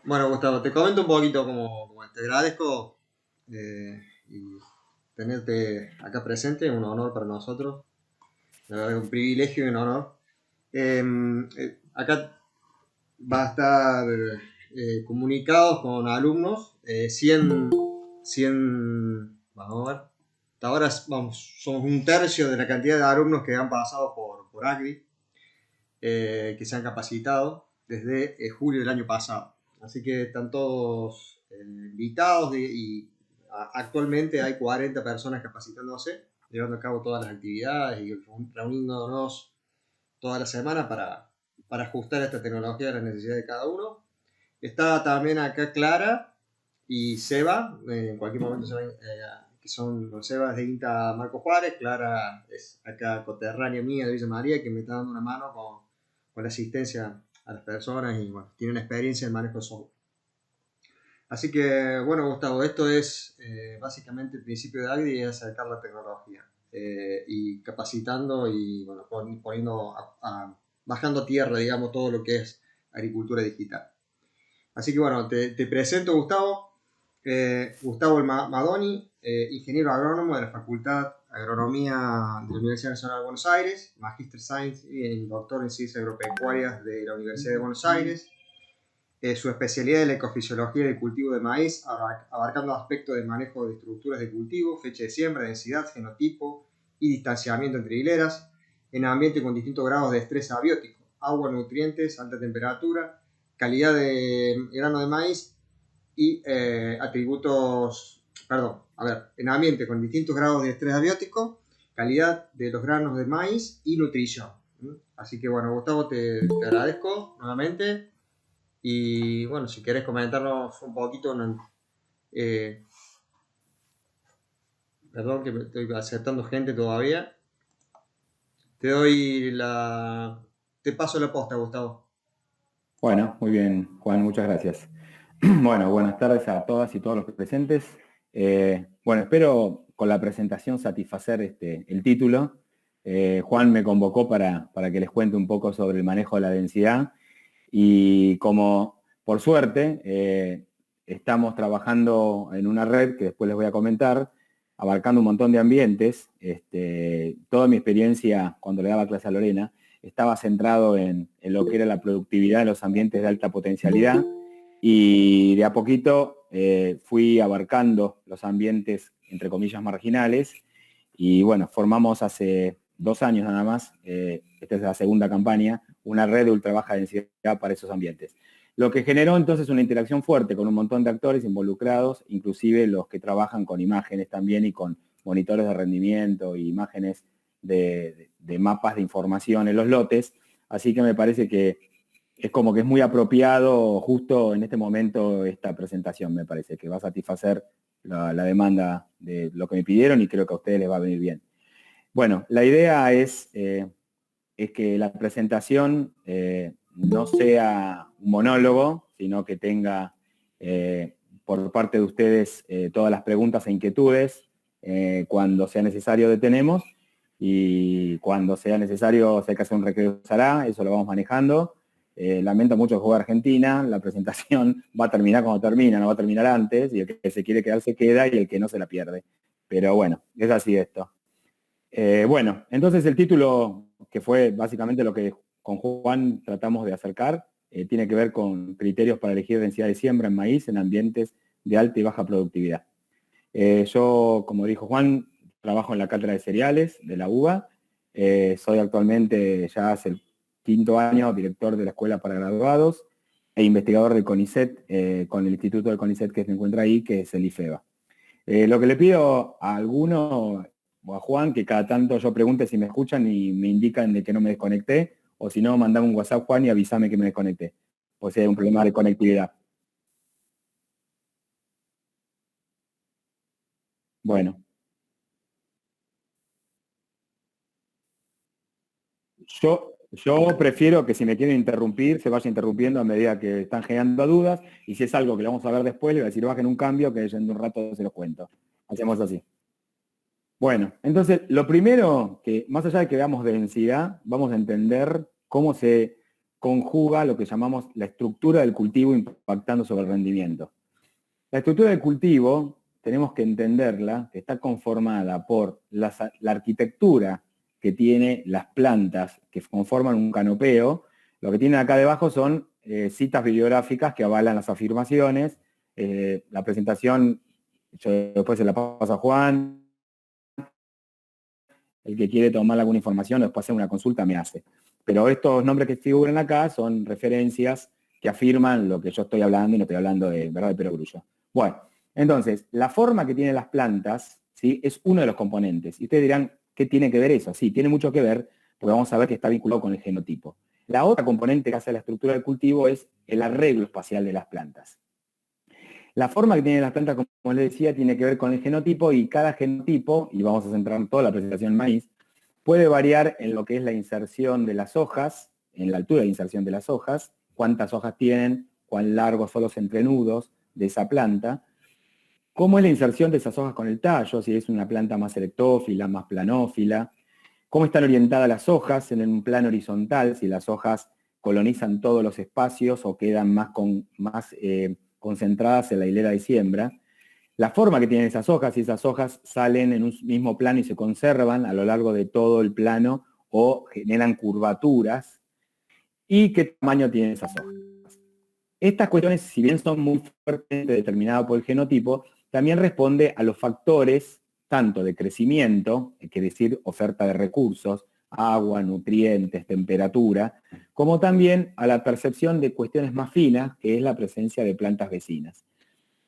Bueno, Gustavo, te comento un poquito como te agradezco y tenerte acá presente, un honor para nosotros, la verdad es un privilegio y un honor. Acá va a estar comunicados con alumnos, 100, vamos a ver, hasta ahora vamos, somos un tercio de la cantidad de alumnos que han pasado por ACRI, que se han capacitado desde julio del año pasado. Así que están todos invitados y actualmente hay 40 personas capacitándose, llevando a cabo todas las actividades y reuniéndonos toda la semana para ajustar esta tecnología a las necesidades de cada uno. Está también acá Clara y Seba, en cualquier momento se ven, que son los Sebas de INTA Marco Juárez. Clara es acá coterránea mía de Villa María, que me está dando una mano con la asistencia a las personas y bueno, tiene una experiencia en manejo de software. Así que, bueno, Gustavo, esto es básicamente el principio de Agri, es acercar la tecnología y capacitando y bueno, poniendo bajando a tierra, digamos, todo lo que es agricultura digital. Así que bueno, te presento Gustavo. Gustavo Madoni, ingeniero agrónomo de la Facultad de Agronomía de la Universidad Nacional de Buenos Aires, Magister Science y doctor en Ciencias Agropecuarias de la Universidad de Buenos Aires. Su especialidad es la ecofisiología del cultivo de maíz, abarcando aspectos de manejo de estructuras de cultivo, fecha de siembra, densidad, genotipo y distanciamiento entre hileras, en ambiente con distintos grados de estrés abiótico, agua, nutrientes, alta temperatura, calidad de grano de maíz y atributos, perdón, a ver, en ambiente con distintos grados de estrés abiótico, calidad de los granos de maíz y nutrición. Así que bueno, Gustavo, te agradezco nuevamente. Y bueno, si querés comentarnos un poquito, eh, perdón que estoy aceptando gente todavía. Te doy la... Te paso la posta, Gustavo. Bueno, muy bien, Juan, muchas gracias. Bueno, buenas tardes a todas y todos los presentes. Bueno, espero con la presentación satisfacer el título. Juan me convocó para que les cuente un poco sobre el manejo de la densidad y como por suerte estamos trabajando en una red que después les voy a comentar, abarcando un montón de ambientes. Toda mi experiencia cuando le daba clase a Lorena estaba centrado en lo que era la productividad de los ambientes de alta potencialidad y de a poquito fui abarcando los ambientes, entre comillas, marginales y bueno, formamos hace 2 años nada más, esta es la segunda campaña, una red de ultra baja densidad para esos ambientes. Lo que generó entonces una interacción fuerte con un montón de actores involucrados, inclusive los que trabajan con imágenes también y con monitores de rendimiento e imágenes de mapas de información en los lotes. Así que me parece que es como que es muy apropiado justo en este momento esta presentación, me parece, que va a satisfacer la demanda de lo que me pidieron y creo que a ustedes les va a venir bien. Bueno, la idea es que la presentación no sea un monólogo, sino que tenga por parte de ustedes todas las preguntas e inquietudes. Cuando sea necesario detenemos y cuando sea necesario, si hay que hacer un recreo, se hará, eso lo vamos manejando. Lamento mucho el juego de Argentina, la presentación va a terminar cuando termina, no va a terminar antes, y el que se quiere quedar se queda y el que no se la pierde. Pero bueno, es así esto. Bueno, entonces el título, que fue básicamente lo que con Juan tratamos de acercar, tiene que ver con criterios para elegir densidad de siembra en maíz en ambientes de alta y baja productividad. Yo, como dijo Juan, trabajo en la cátedra de cereales de la UBA. Soy actualmente, ya hace el 5º año, director de la Escuela para Graduados e investigador del CONICET, con el instituto del CONICET que se encuentra ahí, que es el IFEBA. Lo que le pido a alguno o a Juan, que cada tanto yo pregunte si me escuchan y me indican de que no me desconecté, o si no, mandame un WhatsApp, Juan, y avísame que me desconecté, o si hay un problema de conectividad. Bueno, yo prefiero que si me quieren interrumpir, se vaya interrumpiendo a medida que están generando dudas, y si es algo que le vamos a ver después, le voy a decir, bajen un cambio, que en un rato se los cuento. Hacemos así. Bueno, entonces, lo primero, que más allá de que veamos densidad, vamos a entender cómo se conjuga lo que llamamos la estructura del cultivo impactando sobre el rendimiento. La estructura del cultivo, tenemos que entenderla, que está conformada por la arquitectura que tiene las plantas que conforman un canopeo. Lo que tienen acá debajo son citas bibliográficas que avalan las afirmaciones. La presentación, yo después se la paso a Juan. El que quiere tomar alguna información o después hacer una consulta me hace. Pero estos nombres que figuran acá son referencias que afirman lo que yo estoy hablando y no estoy hablando de verdad de perogrullo. Bueno, entonces, la forma que tienen las plantas, ¿sí?, es uno de los componentes. Y ustedes dirán, ¿qué tiene que ver eso? Sí, tiene mucho que ver, porque vamos a ver que está vinculado con el genotipo. La otra componente que hace la estructura del cultivo es el arreglo espacial de las plantas. La forma que tienen las plantas, como les decía, tiene que ver con el genotipo, y cada genotipo, y vamos a centrar toda la presentación en maíz, puede variar en lo que es la inserción de las hojas, en la altura de inserción de las hojas, cuántas hojas tienen, cuán largos son los entrenudos de esa planta, cómo es la inserción de esas hojas con el tallo, si es una planta más erectófila, más planófila, cómo están orientadas las hojas en un plano horizontal, si las hojas colonizan todos los espacios o quedan más concentradas en la hilera de siembra, la forma que tienen esas hojas, si esas hojas salen en un mismo plano y se conservan a lo largo de todo el plano o generan curvaturas, y qué tamaño tienen esas hojas. Estas cuestiones, si bien son muy fuertemente determinadas por el genotipo, también responde a los factores tanto de crecimiento, es decir, oferta de recursos, agua, nutrientes, temperatura, como también a la percepción de cuestiones más finas, que es la presencia de plantas vecinas.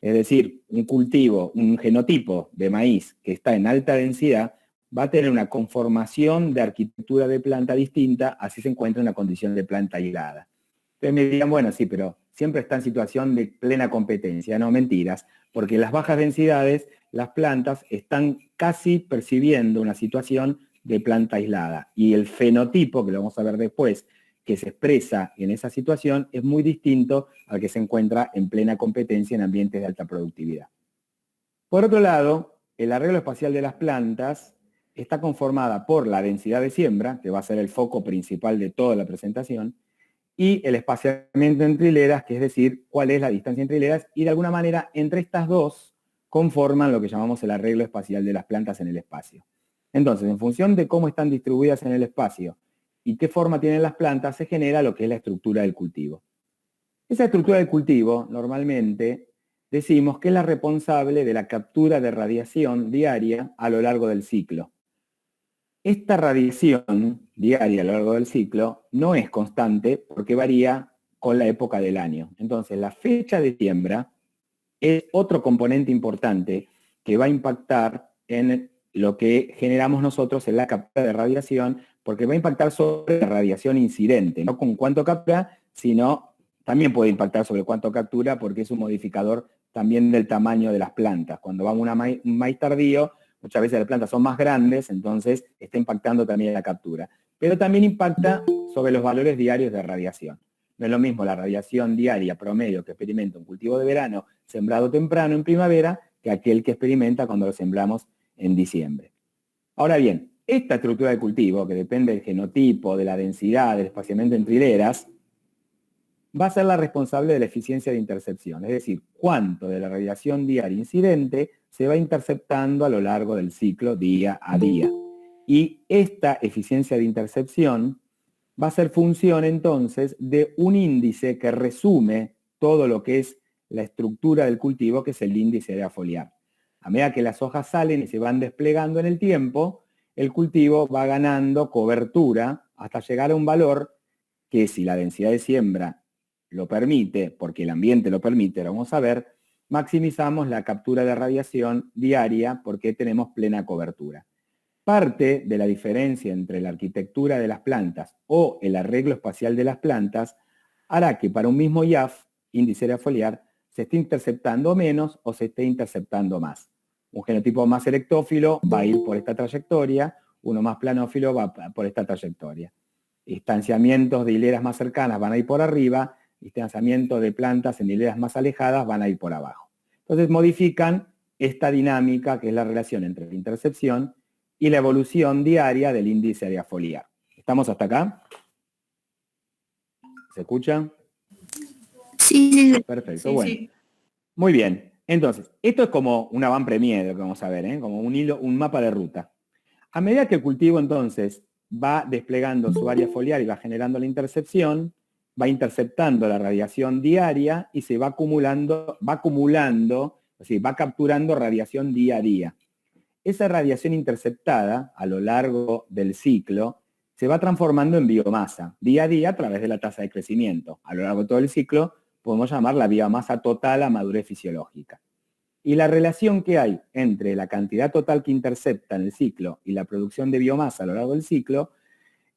Es decir, un cultivo, un genotipo de maíz que está en alta densidad va a tener una conformación de arquitectura de planta distinta, así se encuentra en una condición de planta aislada. Entonces me dirán, bueno, sí, pero siempre está en situación de plena competencia. No, mentiras, porque en las bajas densidades las plantas están casi percibiendo una situación de planta aislada, y el fenotipo, que lo vamos a ver después, que se expresa en esa situación, es muy distinto al que se encuentra en plena competencia en ambientes de alta productividad. Por otro lado, el arreglo espacial de las plantas está conformada por la densidad de siembra, que va a ser el foco principal de toda la presentación, y el espaciamiento entre hileras, que es decir, cuál es la distancia entre hileras, y de alguna manera entre estas dos conforman lo que llamamos el arreglo espacial de las plantas en el espacio. Entonces, en función de cómo están distribuidas en el espacio y qué forma tienen las plantas, se genera lo que es la estructura del cultivo. Esa estructura del cultivo, normalmente, decimos que es la responsable de la captura de radiación diaria a lo largo del ciclo. Esta radiación diaria a lo largo del ciclo no es constante porque varía con la época del año. Entonces, la fecha de siembra es otro componente importante que va a impactar en lo que generamos nosotros en la captura de radiación, porque va a impactar sobre la radiación incidente, no con cuánto captura, sino también puede impactar sobre cuánto captura, porque es un modificador también del tamaño de las plantas. Cuando vamos a un maíz tardío, muchas veces las plantas son más grandes, entonces está impactando también la captura. Pero también impacta sobre los valores diarios de radiación. No es lo mismo la radiación diaria promedio que experimenta un cultivo de verano sembrado temprano en primavera que aquel que experimenta cuando lo sembramos en diciembre. Ahora bien, esta estructura de cultivo, que depende del genotipo, de la densidad, del espaciamiento entre hileras, va a ser la responsable de la eficiencia de intercepción, es decir, cuánto de la radiación diaria incidente se va interceptando a lo largo del ciclo día a día. Y esta eficiencia de intercepción va a ser función entonces de un índice que resume todo lo que es la estructura del cultivo, que es el índice de foliar. A medida que las hojas salen y se van desplegando en el tiempo, el cultivo va ganando cobertura hasta llegar a un valor que, si la densidad de siembra lo permite, porque el ambiente lo permite, lo vamos a ver, maximizamos la captura de radiación diaria porque tenemos plena cobertura. Parte de la diferencia entre la arquitectura de las plantas o el arreglo espacial de las plantas hará que para un mismo IAF, índice de foliar, se esté interceptando menos o se esté interceptando más. Un genotipo más erectófilo va a ir por esta trayectoria, uno más planófilo va por esta trayectoria. Distanciamientos de hileras más cercanas van a ir por arriba, distanciamientos de plantas en hileras más alejadas van a ir por abajo. Entonces modifican esta dinámica, que es la relación entre la intercepción y la evolución diaria del índice de foliar. ¿Estamos hasta acá? ¿Se escucha? Sí, sí. Perfecto, Sí, bueno. sí. Muy bien. Entonces, esto es como una van premier, lo que vamos a ver, ¿eh? Como un hilo, un mapa de ruta. A medida que el cultivo entonces va desplegando su área foliar y va generando la intercepción, va interceptando la radiación diaria y se va acumulando, es decir, va capturando radiación día a día. Esa radiación interceptada a lo largo del ciclo se va transformando en biomasa, día a día a través de la tasa de crecimiento. A lo largo de todo el ciclo podemos llamar la biomasa total a madurez fisiológica. Y la relación que hay entre la cantidad total que intercepta en el ciclo y la producción de biomasa a lo largo del ciclo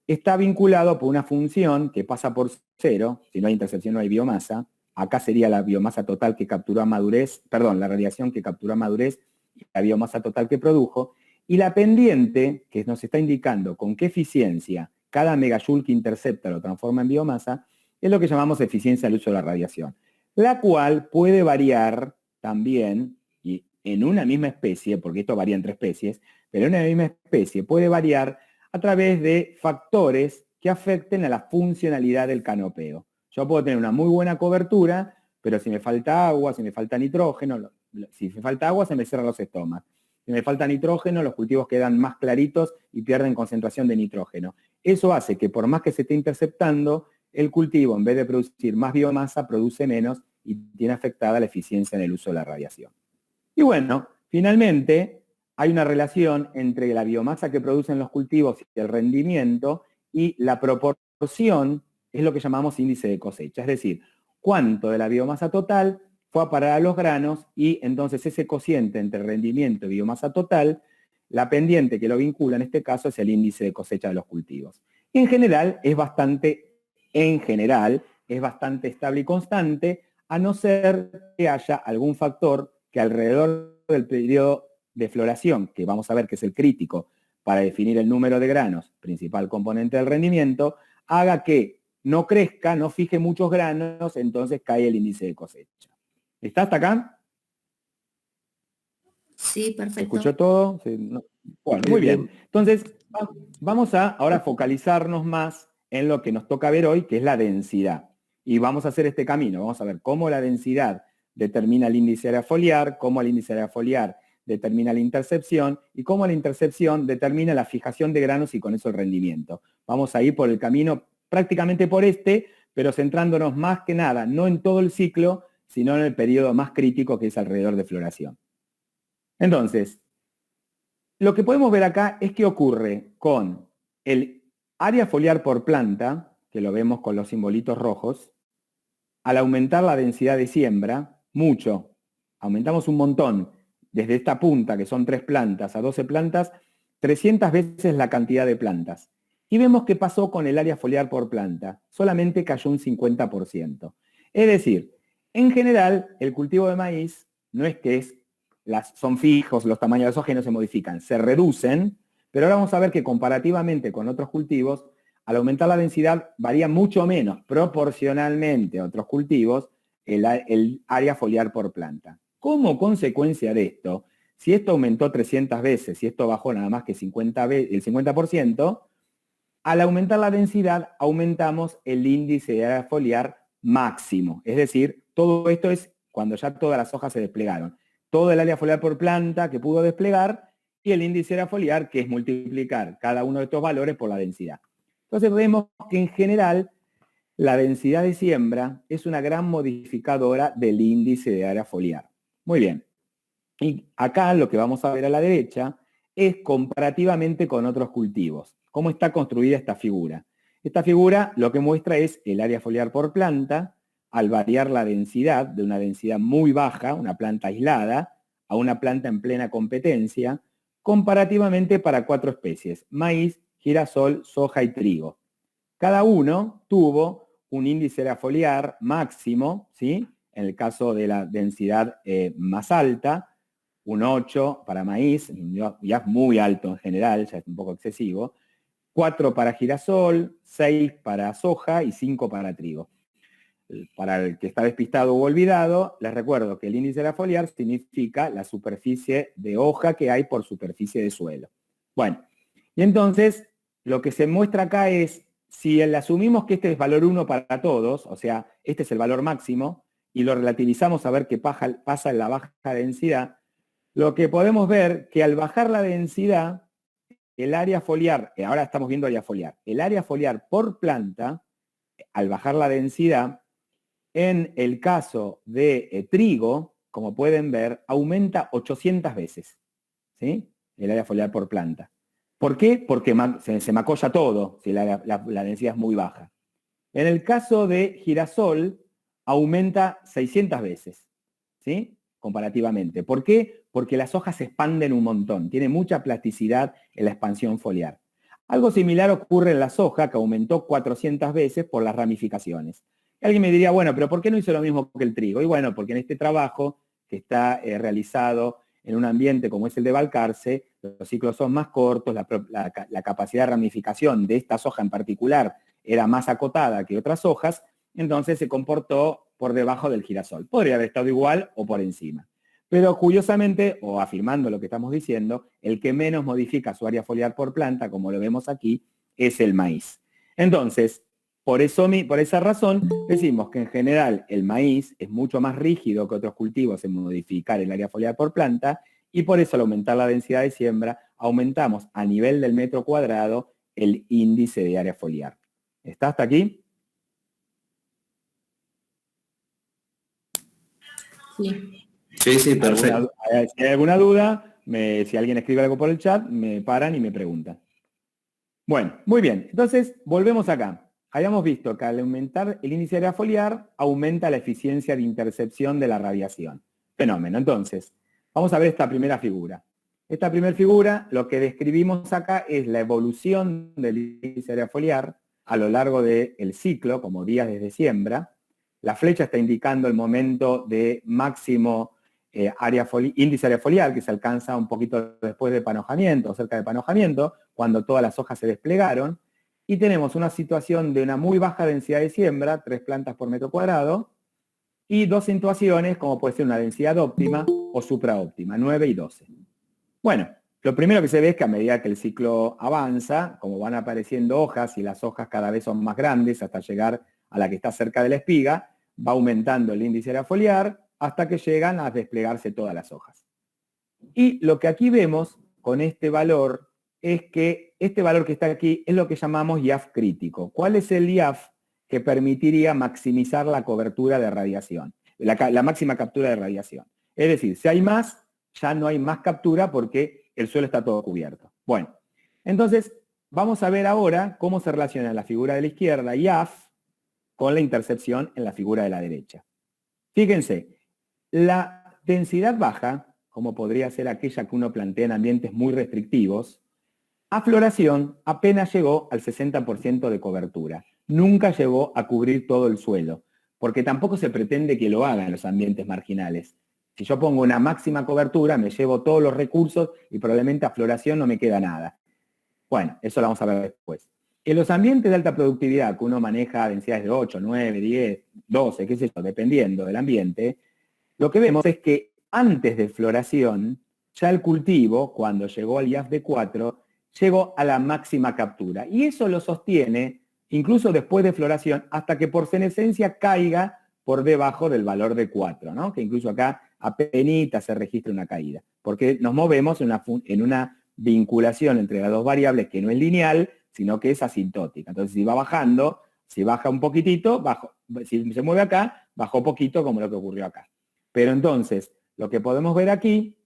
está vinculado por una función que pasa por cero. Si no hay intercepción no hay biomasa. Acá sería la biomasa total que capturó a madurez, perdón, la radiación que capturó a madurez y la biomasa total que produjo. Y la pendiente, que nos está indicando con qué eficiencia cada megajoule que intercepta lo transforma en biomasa, es lo que llamamos eficiencia al uso de la radiación, la cual puede variar también, y en una misma especie, porque esto varía entre especies, pero en una misma especie puede variar a través de factores que afecten a la funcionalidad del canopeo. Yo puedo tener una muy buena cobertura, pero si me falta agua, si me falta nitrógeno, si me falta agua se me cierran los estomas. Si me falta nitrógeno, los cultivos quedan más claritos y pierden concentración de nitrógeno. Eso hace que por más que se esté interceptando, el cultivo en vez de producir más biomasa, produce menos y tiene afectada la eficiencia en el uso de la radiación. Y bueno, finalmente hay una relación entre la biomasa que producen los cultivos y el rendimiento, y la proporción es lo que llamamos índice de cosecha, es decir, cuánto de la biomasa total fue a parar a los granos, y entonces ese cociente entre rendimiento y biomasa total, la pendiente que lo vincula en este caso es el índice de cosecha de los cultivos. En general es bastante estable y constante, a no ser que haya algún factor que alrededor del periodo de floración, que vamos a ver que es el crítico para definir el número de granos, principal componente del rendimiento, haga que no crezca, no fije muchos granos, entonces cae el índice de cosecha. ¿Está hasta acá? Sí, perfecto. ¿Escuchó todo? Sí, no. Bueno, muy bien. Entonces, vamos a ahora focalizarnos más en lo que nos toca ver hoy, que es la densidad. Y vamos a hacer este camino. Vamos a ver cómo la densidad determina el índice área foliar, cómo el índice área foliar determina la intercepción y cómo la intercepción determina la fijación de granos y con eso el rendimiento. Vamos a ir por el camino prácticamente por pero centrándonos más que nada, no en todo el ciclo, sino en el periodo más crítico que es alrededor de floración. Entonces, lo que podemos ver acá es qué ocurre con el área foliar por planta, que lo vemos con los simbolitos rojos, al aumentar la densidad de siembra, mucho, aumentamos un montón, desde esta punta, que son 3 plantas, a 12 plantas, 300 veces la cantidad de plantas. Y vemos qué pasó con el área foliar por planta, solamente cayó un 50%. Es decir, en general, el cultivo de maíz no es que son fijos, los tamaños de los ojes no se modifican, se reducen, pero ahora vamos a ver que comparativamente con otros cultivos, al aumentar la densidad varía mucho menos, proporcionalmente a otros cultivos, el área foliar por planta. Como consecuencia de esto, si esto aumentó 300 veces, si esto bajó nada más que el 50%, al aumentar la densidad aumentamos el índice de área foliar máximo. Es decir, todo esto es cuando ya todas las hojas se desplegaron. Todo el área foliar por planta que pudo desplegar y el índice de área foliar, que es multiplicar cada uno de estos valores por la densidad. Entonces vemos que en general la densidad de siembra es una gran modificadora del índice de área foliar. Muy bien. Y acá lo que vamos a ver a la derecha es comparativamente con otros cultivos. ¿Cómo está construida esta figura? Esta figura lo que muestra es el área foliar por planta, al variar la densidad de una densidad muy baja, una planta aislada, a una planta en plena competencia, comparativamente para 4 especies: maíz, girasol, soja y trigo. Cada uno tuvo un índice área foliar máximo, ¿sí? En el caso de la densidad más alta, un 8 para maíz, ya es muy alto en general, ya es un poco excesivo, 4 para girasol, 6 para soja y 5 para trigo. Para el que está despistado u olvidado, les recuerdo que el índice área foliar significa la superficie de hoja que hay por superficie de suelo. Bueno, y entonces lo que se muestra acá es si asumimos que este es valor 1 para todos, o sea, este es el valor máximo, y lo relativizamos a ver qué pasa en la baja densidad, lo que podemos ver que al bajar la densidad, el área foliar, ahora estamos viendo área foliar, el área foliar por planta, al bajar la densidad, en el caso de trigo, como pueden ver, aumenta 800 veces, ¿sí? El área foliar por planta. ¿Por qué? Porque se macolla todo si la densidad es muy baja. En el caso de girasol, aumenta 600 veces, ¿sí? Comparativamente. ¿Por qué? Porque las hojas se expanden un montón, tiene mucha plasticidad en la expansión foliar. Algo similar ocurre en la soja, que aumentó 400 veces por las ramificaciones. Y alguien me diría, bueno, pero ¿por qué no hizo lo mismo que el trigo? Y bueno, porque en este trabajo que está realizado en un ambiente como es el de Balcarce, los ciclos son más cortos, la capacidad de ramificación de esta soja en particular era más acotada que otras hojas, entonces se comportó por debajo del girasol. Podría haber estado igual o por encima. Pero curiosamente, o afirmando lo que estamos diciendo, el que menos modifica su área foliar por planta, como lo vemos aquí, es el maíz. Entonces, por esa razón, decimos que en general el maíz es mucho más rígido que otros cultivos en modificar el área foliar por planta, y por eso al aumentar la densidad de siembra, aumentamos a nivel del metro cuadrado el índice de área foliar. ¿Está hasta aquí? Sí. Sí, perfecto. Si hay alguna duda, si alguien escribe algo por el chat, me paran y me preguntan. Bueno, muy bien. Entonces, volvemos acá. Habíamos visto que al aumentar el índice de área foliar, aumenta la eficiencia de intercepción de la radiación. Fenómeno. Entonces, vamos a ver esta primera figura. Esta primera figura, lo que describimos acá es la evolución del índice de área foliar a lo largo del ciclo, como días desde siembra. La flecha está indicando el momento de máximo índice área foliar, que se alcanza un poquito después de panojamiento, cerca de panojamiento, cuando todas las hojas se desplegaron. Y tenemos una situación de una muy baja densidad de siembra, 3 plantas por metro cuadrado, y dos situaciones, como puede ser una densidad óptima o supraóptima, 9 y 12. Bueno, lo primero que se ve es que a medida que el ciclo avanza, como van apareciendo hojas y las hojas cada vez son más grandes hasta llegar a la que está cerca de la espiga, va aumentando el índice área foliar hasta que llegan a desplegarse todas las hojas. Y lo que aquí vemos con este valor es que este valor que está aquí es lo que llamamos IAF crítico. ¿Cuál es el IAF que permitiría maximizar la cobertura de radiación? La máxima captura de radiación. Es decir, si hay más, ya no hay más captura porque el suelo está todo cubierto. Bueno, entonces vamos a ver ahora cómo se relaciona la figura de la izquierda, IAF, con la intercepción en la figura de la derecha. Fíjense, la densidad baja, como podría ser aquella que uno plantea en ambientes muy restrictivos, a floración apenas llegó al 60% de cobertura. Nunca llegó a cubrir todo el suelo, porque tampoco se pretende que lo haga en los ambientes marginales. Si yo pongo una máxima cobertura, me llevo todos los recursos y probablemente a floración no me queda nada. Bueno, eso lo vamos a ver después. En los ambientes de alta productividad, que uno maneja densidades de 8, 9, 10, 12, qué sé yo, dependiendo del ambiente, lo que vemos es que antes de floración, ya el cultivo, cuando llegó al IAF de 4, llegó a la máxima captura. Y eso lo sostiene, incluso después de floración, hasta que por senescencia caiga por debajo del valor de 4, ¿no? Que incluso acá apenas se registra una caída, porque nos movemos en una vinculación entre las dos variables que no es lineal, sino que es asintótica. Entonces, si va bajando, si baja un poquitito, si se mueve acá, bajó poquito como lo que ocurrió acá. Pero entonces, lo que podemos ver aquí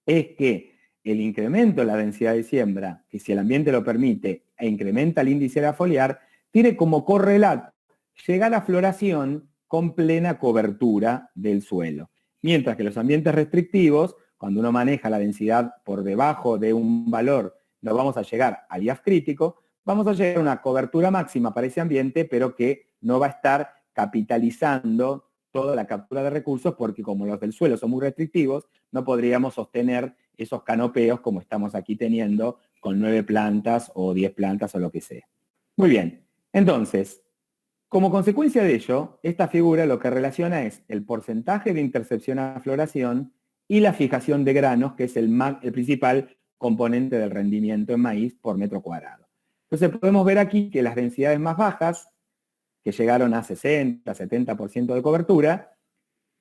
es que el incremento de la densidad de siembra, que si el ambiente lo permite, e incrementa el índice área foliar, tiene como correlato llegar a floración con plena cobertura del suelo. Mientras que los ambientes restrictivos, cuando uno maneja la densidad por debajo de un valor, no vamos a llegar al IAF crítico, vamos a llegar a una cobertura máxima para ese ambiente, pero que no va a estar capitalizando toda la captura de recursos, porque como los del suelo son muy restrictivos, no podríamos sostener esos canopeos como estamos aquí teniendo con 9 plantas o 10 plantas o lo que sea. Muy bien, entonces, como consecuencia de ello, esta figura lo que relaciona es el porcentaje de intercepción a floración y la fijación de granos, que es el principal componente del rendimiento en maíz por metro cuadrado. Entonces podemos ver aquí que las densidades más bajas, que llegaron a 60, 70% de cobertura,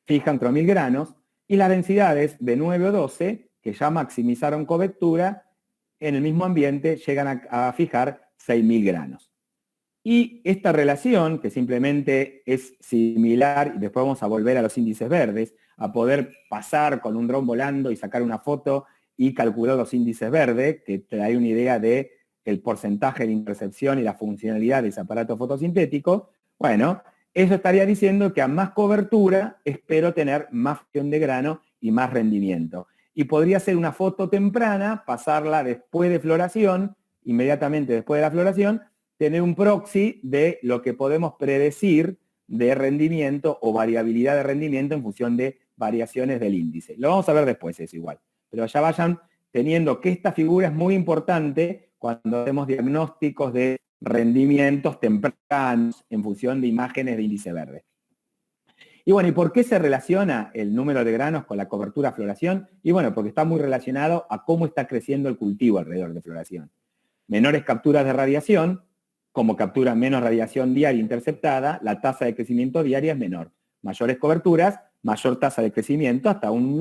fijan 4.000 granos, y las densidades de 9 o 12, que ya maximizaron cobertura, en el mismo ambiente llegan a fijar 6.000 granos. Y esta relación, que simplemente es similar, y después vamos a volver a los índices verdes, a poder pasar con un dron volando y sacar una foto y calcular los índices verdes, que te da una idea de el porcentaje de intercepción y la funcionalidad de ese aparato fotosintético. Bueno, eso estaría diciendo que a más cobertura espero tener más fusión de grano y más rendimiento. Y podría ser una foto temprana, pasarla después de floración, inmediatamente después de la floración, tener un proxy de lo que podemos predecir de rendimiento o variabilidad de rendimiento en función de variaciones del índice. Lo vamos a ver después, es igual. Pero ya vayan teniendo que esta figura es muy importante cuando hacemos diagnósticos de rendimientos tempranos en función de imágenes de índice verde. Y bueno, ¿y por qué se relaciona el número de granos con la cobertura floración? Y bueno, porque está muy relacionado a cómo está creciendo el cultivo alrededor de floración. Menores capturas de radiación, como captura menos radiación diaria interceptada, la tasa de crecimiento diaria es menor. Mayores coberturas, mayor tasa de crecimiento, hasta un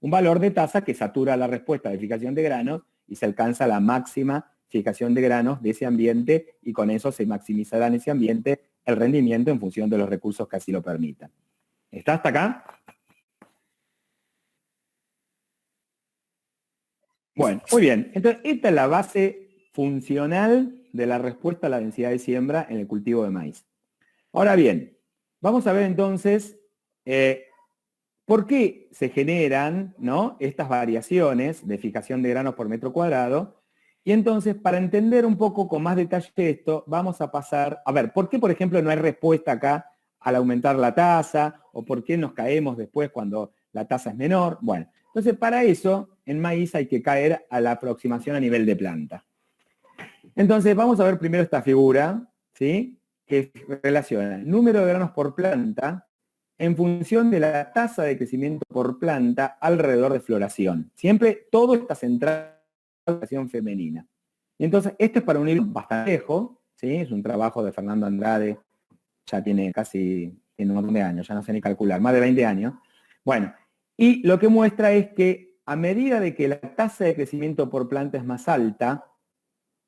valor de tasa que satura la respuesta de fijación de granos y se alcanza la máxima fijación de granos de ese ambiente y con eso se maximizará en ese ambiente el rendimiento en función de los recursos que así lo permitan. ¿Está hasta acá? Bueno, muy bien. Entonces, esta es la base funcional de la respuesta a la densidad de siembra en el cultivo de maíz. Ahora bien, vamos a ver entonces por qué se generan, ¿no?, estas variaciones de fijación de granos por metro cuadrado. Y entonces, para entender un poco con más detalle esto, vamos a pasar a ver, ¿por qué, por ejemplo, no hay respuesta acá al aumentar la tasa? ¿O por qué nos caemos después cuando la tasa es menor? Bueno, entonces para eso, en maíz hay que caer a la aproximación a nivel de planta. Entonces, vamos a ver primero esta figura, ¿sí?, que relaciona el número de granos por planta en función de la tasa de crecimiento por planta alrededor de floración. Siempre todo está centrado en la floración femenina. Y entonces, esto es para un hilo bastante lejos, ¿sí? Es un trabajo de Fernando Andrade, ya tiene un montón de años, ya no sé ni calcular, más de 20 años. Bueno, y lo que muestra es que a medida de que la tasa de crecimiento por planta es más alta,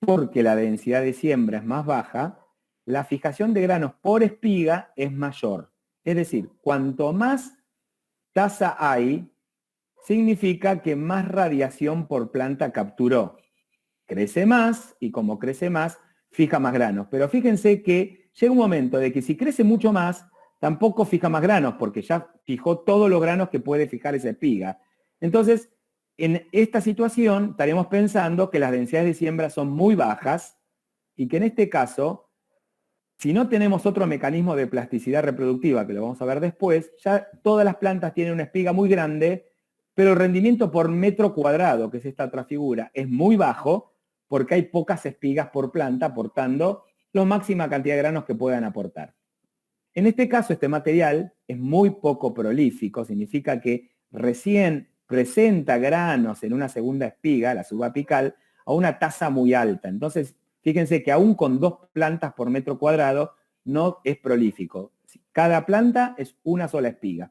porque la densidad de siembra es más baja, la fijación de granos por espiga es mayor. Es decir, cuanto más tasa hay, significa que más radiación por planta capturó. Crece más, y como crece más, fija más granos. Pero fíjense que llega un momento de que si crece mucho más, tampoco fija más granos, porque ya fijó todos los granos que puede fijar esa espiga. Entonces, en esta situación estaremos pensando que las densidades de siembra son muy bajas y que en este caso, si no tenemos otro mecanismo de plasticidad reproductiva, que lo vamos a ver después, ya todas las plantas tienen una espiga muy grande, pero el rendimiento por metro cuadrado, que es esta otra figura, es muy bajo porque hay pocas espigas por planta aportando la máxima cantidad de granos que puedan aportar. En este caso, este material es muy poco prolífico, significa que recién presenta granos en una segunda espiga, la subapical, a una tasa muy alta. Entonces, fíjense que aún con 2 plantas por metro cuadrado no es prolífico. Cada planta es una sola espiga.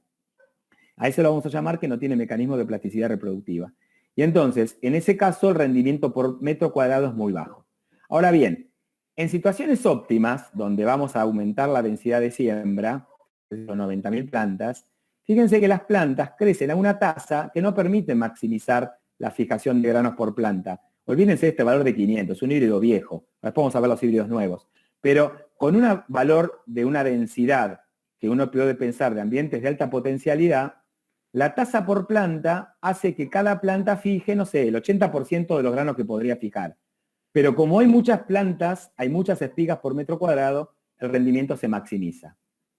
A eso lo vamos a llamar que no tiene mecanismo de plasticidad reproductiva. Y entonces, en ese caso, el rendimiento por metro cuadrado es muy bajo. Ahora bien, en situaciones óptimas, donde vamos a aumentar la densidad de siembra, son 90.000 plantas, fíjense que las plantas crecen a una tasa que no permite maximizar la fijación de granos por planta. Olvídense de este valor de 500, un híbrido viejo. Después vamos a ver los híbridos nuevos. Pero con un valor de una densidad que uno puede pensar de ambientes de alta potencialidad, la tasa por planta hace que cada planta fije, no sé, el 80% de los granos que podría fijar. Pero como hay muchas plantas, hay muchas espigas por metro cuadrado, el rendimiento se maximiza.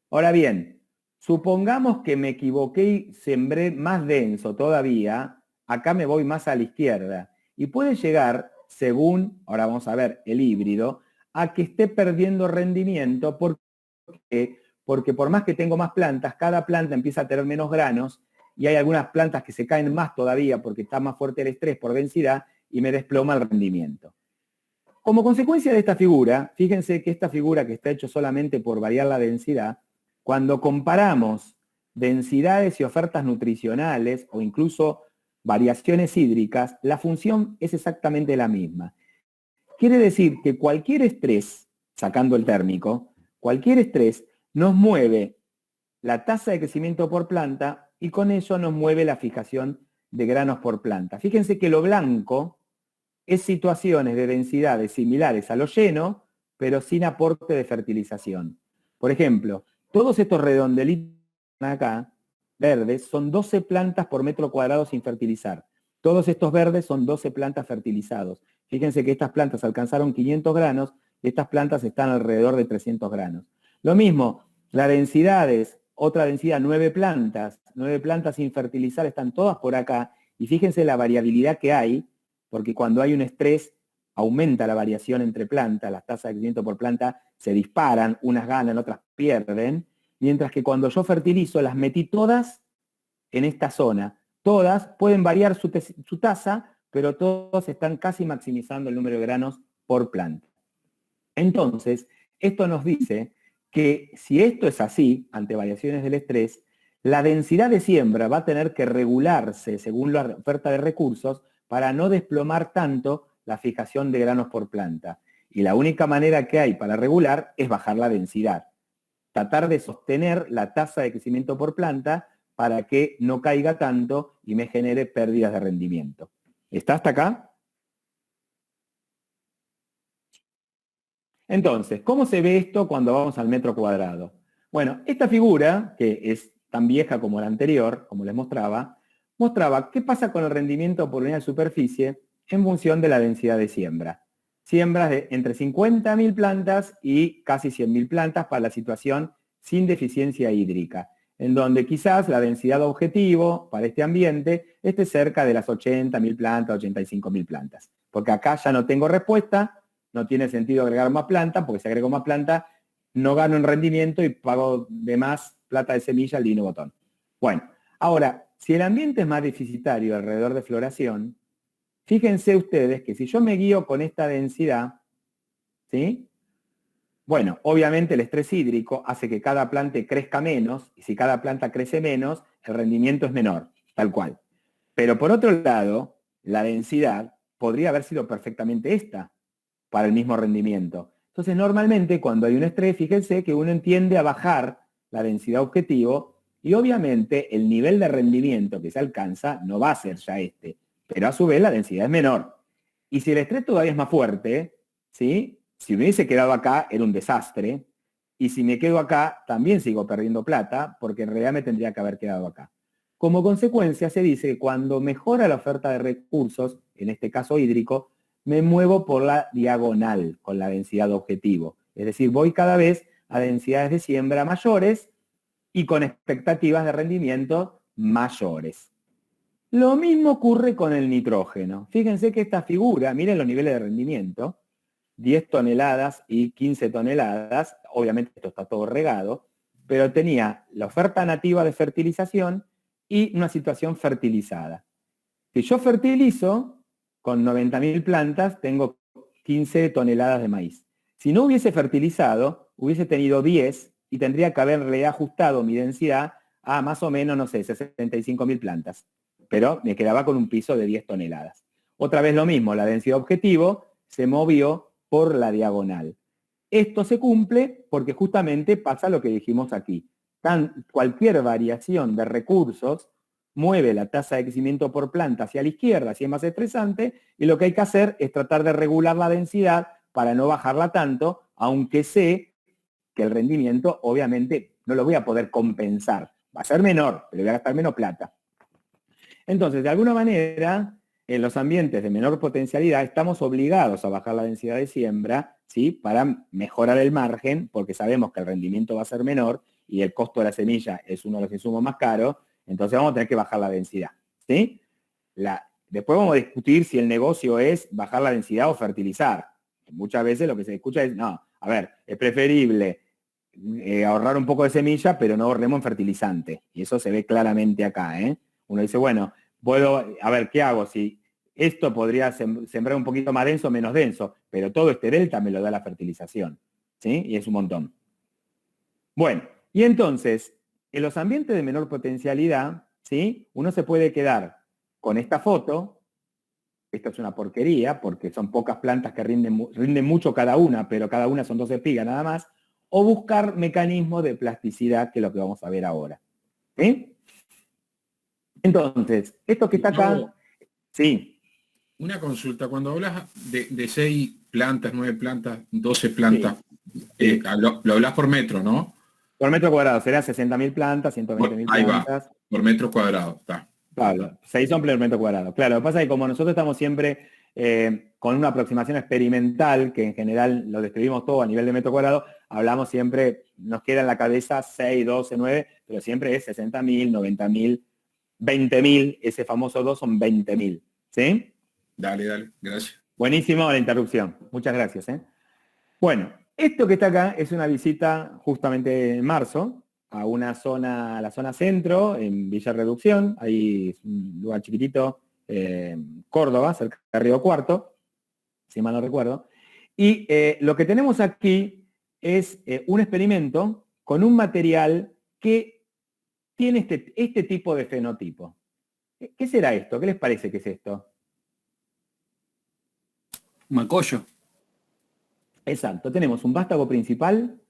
Ahora bien, supongamos que me equivoqué y sembré más denso todavía, acá me voy más a la izquierda. Y puede llegar, según, ahora vamos a ver, el híbrido, a que esté perdiendo rendimiento porque por más que tengo más plantas, cada planta empieza a tener menos granos y hay algunas plantas que se caen más todavía porque está más fuerte el estrés por densidad y me desploma el rendimiento. como consecuencia de esta figura, fíjense que esta figura que está hecho solamente por variar la densidad, cuando comparamos densidades y ofertas nutricionales o incluso variaciones hídricas, la función es exactamente la misma. Quiere decir que cualquier estrés, sacando el térmico, cualquier estrés nos mueve la tasa de crecimiento por planta y con eso nos mueve la fijación de granos por planta. Fíjense que lo blanco es situaciones de densidades similares a lo lleno, pero sin aporte de fertilización. Por ejemplo, todos estos redondelitos acá, verdes, son 12 plantas por metro cuadrado sin fertilizar. Todos estos verdes son 12 plantas fertilizados. Fíjense que estas plantas alcanzaron 500 granos y estas plantas están alrededor de 300 granos. Lo mismo, las densidades, otra densidad, 9 plantas sin fertilizar están todas por acá. Y fíjense la variabilidad que hay, porque cuando hay un estrés aumenta la variación entre plantas, las tasas de crecimiento por planta se disparan, unas ganan, otras pierden, mientras que cuando yo fertilizo las metí todas en esta zona. Todas pueden variar su tasa, pero todas están casi maximizando el número de granos por planta. Entonces, esto nos dice que si esto es así, ante variaciones del estrés, la densidad de siembra va a tener que regularse según la oferta de recursos para no desplomar tanto la fijación de granos por planta. Y la única manera que hay para regular es bajar la densidad. Tratar de sostener la tasa de crecimiento por planta para que no caiga tanto y me genere pérdidas de rendimiento. ¿Está hasta acá? Entonces, ¿cómo se ve esto cuando vamos al metro cuadrado? Bueno, esta figura, que es tan vieja como la anterior, como les mostraba qué pasa con el rendimiento por unidad de superficie en función de la densidad de siembra. Siembras de entre 50.000 plantas y casi 100.000 plantas para la situación sin deficiencia hídrica, en donde quizás la densidad objetivo para este ambiente esté cerca de las 80.000 plantas, 85.000 plantas. Porque acá ya no tengo respuesta, no tiene sentido agregar más planta, porque si agrego más planta no gano en rendimiento y pago de más plata de semilla al divino botón. Bueno, ahora, si el ambiente es más deficitario alrededor de floración, fíjense ustedes que si yo me guío con esta densidad, ¿sí? Bueno, obviamente el estrés hídrico hace que cada planta crezca menos, y si cada planta crece menos, el rendimiento es menor, tal cual. Pero por otro lado, la densidad podría haber sido perfectamente esta, para el mismo rendimiento. Entonces, normalmente cuando hay un estrés, fíjense que uno tiende a bajar la densidad objetivo y obviamente el nivel de rendimiento que se alcanza no va a ser ya este, pero a su vez la densidad es menor. Y si el estrés todavía es más fuerte, ¿sí? Si me hubiese quedado acá era un desastre, y si me quedo acá también sigo perdiendo plata, porque en realidad me tendría que haber quedado acá. Como consecuencia se dice que cuando mejora la oferta de recursos, en este caso hídrico, me muevo por la diagonal con la densidad objetivo. Es decir, voy cada vez a densidades de siembra mayores y con expectativas de rendimiento mayores. Lo mismo ocurre con el nitrógeno. Fíjense que esta figura, miren los niveles de rendimiento, 10 toneladas y 15 toneladas, obviamente esto está todo regado, pero tenía la oferta nativa de fertilización y una situación fertilizada. Si yo fertilizo, con 90.000 plantas tengo 15 toneladas de maíz. Si no hubiese fertilizado, hubiese tenido 10 y tendría que haberle ajustado mi densidad a más o menos, no sé, 65.000 plantas. Pero me quedaba con un piso de 10 toneladas. Otra vez lo mismo, la densidad objetivo se movió por la diagonal. Esto se cumple porque justamente pasa lo que dijimos aquí. Cualquier variación de recursos mueve la tasa de crecimiento por planta hacia la izquierda, si es más estresante, y lo que hay que hacer es tratar de regular la densidad para no bajarla tanto, aunque sé que el rendimiento obviamente no lo voy a poder compensar. Va a ser menor, pero voy a gastar menos plata. Entonces, de alguna manera, en los ambientes de menor potencialidad estamos obligados a bajar la densidad de siembra, ¿sí? Para mejorar el margen, porque sabemos que el rendimiento va a ser menor y el costo de la semilla es uno de los insumos más caros. Entonces vamos a tener que bajar la densidad, ¿sí? Después vamos a discutir si el negocio es bajar la densidad o fertilizar. Muchas veces lo que se escucha es, no, a ver, es preferible ahorrar un poco de semilla, pero no ahorremos en fertilizante. Y eso se ve claramente acá, ¿eh? Uno dice, bueno, a ver, ¿qué hago? Si esto podría sembrar un poquito más denso o menos denso, pero todo este delta me lo da la fertilización, ¿sí? Y es un montón. Bueno, y entonces, en los ambientes de menor potencialidad, ¿sí? Uno se puede quedar con esta foto. Esto es una porquería, porque son pocas plantas que rinden mucho cada una, pero cada una son 2 espigas nada más, o buscar mecanismos de plasticidad, que es lo que vamos a ver ahora. ¿Sí? Entonces, esto que está acá, sí. Una consulta, cuando hablas de 6 plantas, 9 plantas, 12 plantas, Sí. lo hablas por metro, ¿no? Por metro cuadrado, será 60.000 plantas, 120.000 Ahí plantas. va, por metro cuadrado, está. Claro, 6 son por metro cuadrado. Claro, lo que pasa es que como nosotros estamos siempre con una aproximación experimental, que en general lo describimos todo a nivel de metro cuadrado, hablamos siempre, nos queda en la cabeza 6, 12, 9, pero siempre es 60.000, 90.000, 20.000, ese famoso 2 son 20.000. ¿Sí? Dale, gracias. Buenísimo la interrupción. Muchas gracias. Bueno, esto que está acá es una visita justamente en marzo a una zona, a la zona centro, en Villa Reducción, ahí es un lugar chiquitito, Córdoba, cerca de Río Cuarto, si mal no recuerdo. Y lo que tenemos aquí es un experimento con un material que tiene este tipo de fenotipo. ¿Qué será esto? ¿Qué les parece que es esto? Macoyo. Exacto, tenemos un vástago principal,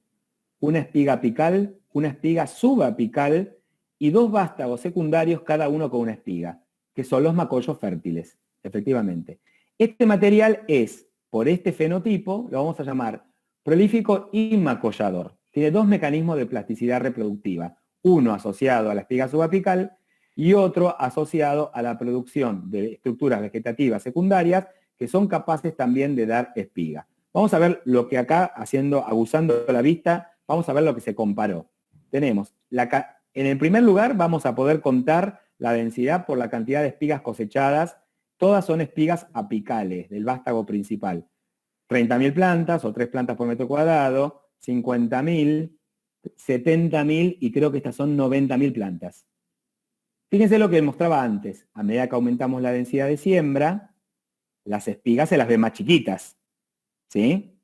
una espiga apical, una espiga subapical y 2 vástagos secundarios, cada uno con una espiga, que son los macollos fértiles, efectivamente. Este material es, por este fenotipo, lo vamos a llamar prolífico y macollador. Tiene 2 mecanismos de plasticidad reproductiva, uno asociado a la espiga subapical y otro asociado a la producción de estructuras vegetativas secundarias que son capaces también de dar espiga. Vamos a ver lo que acá, abusando de la vista, vamos a ver lo que se comparó. Tenemos, en el primer lugar vamos a poder contar la densidad por la cantidad de espigas cosechadas. Todas son espigas apicales del vástago principal. 30.000 plantas o 3 plantas por metro cuadrado, 50.000, 70.000 y creo que estas son 90.000 plantas. Fíjense lo que mostraba antes. A medida que aumentamos la densidad de siembra, las espigas se las ven más chiquitas. ¿Sí?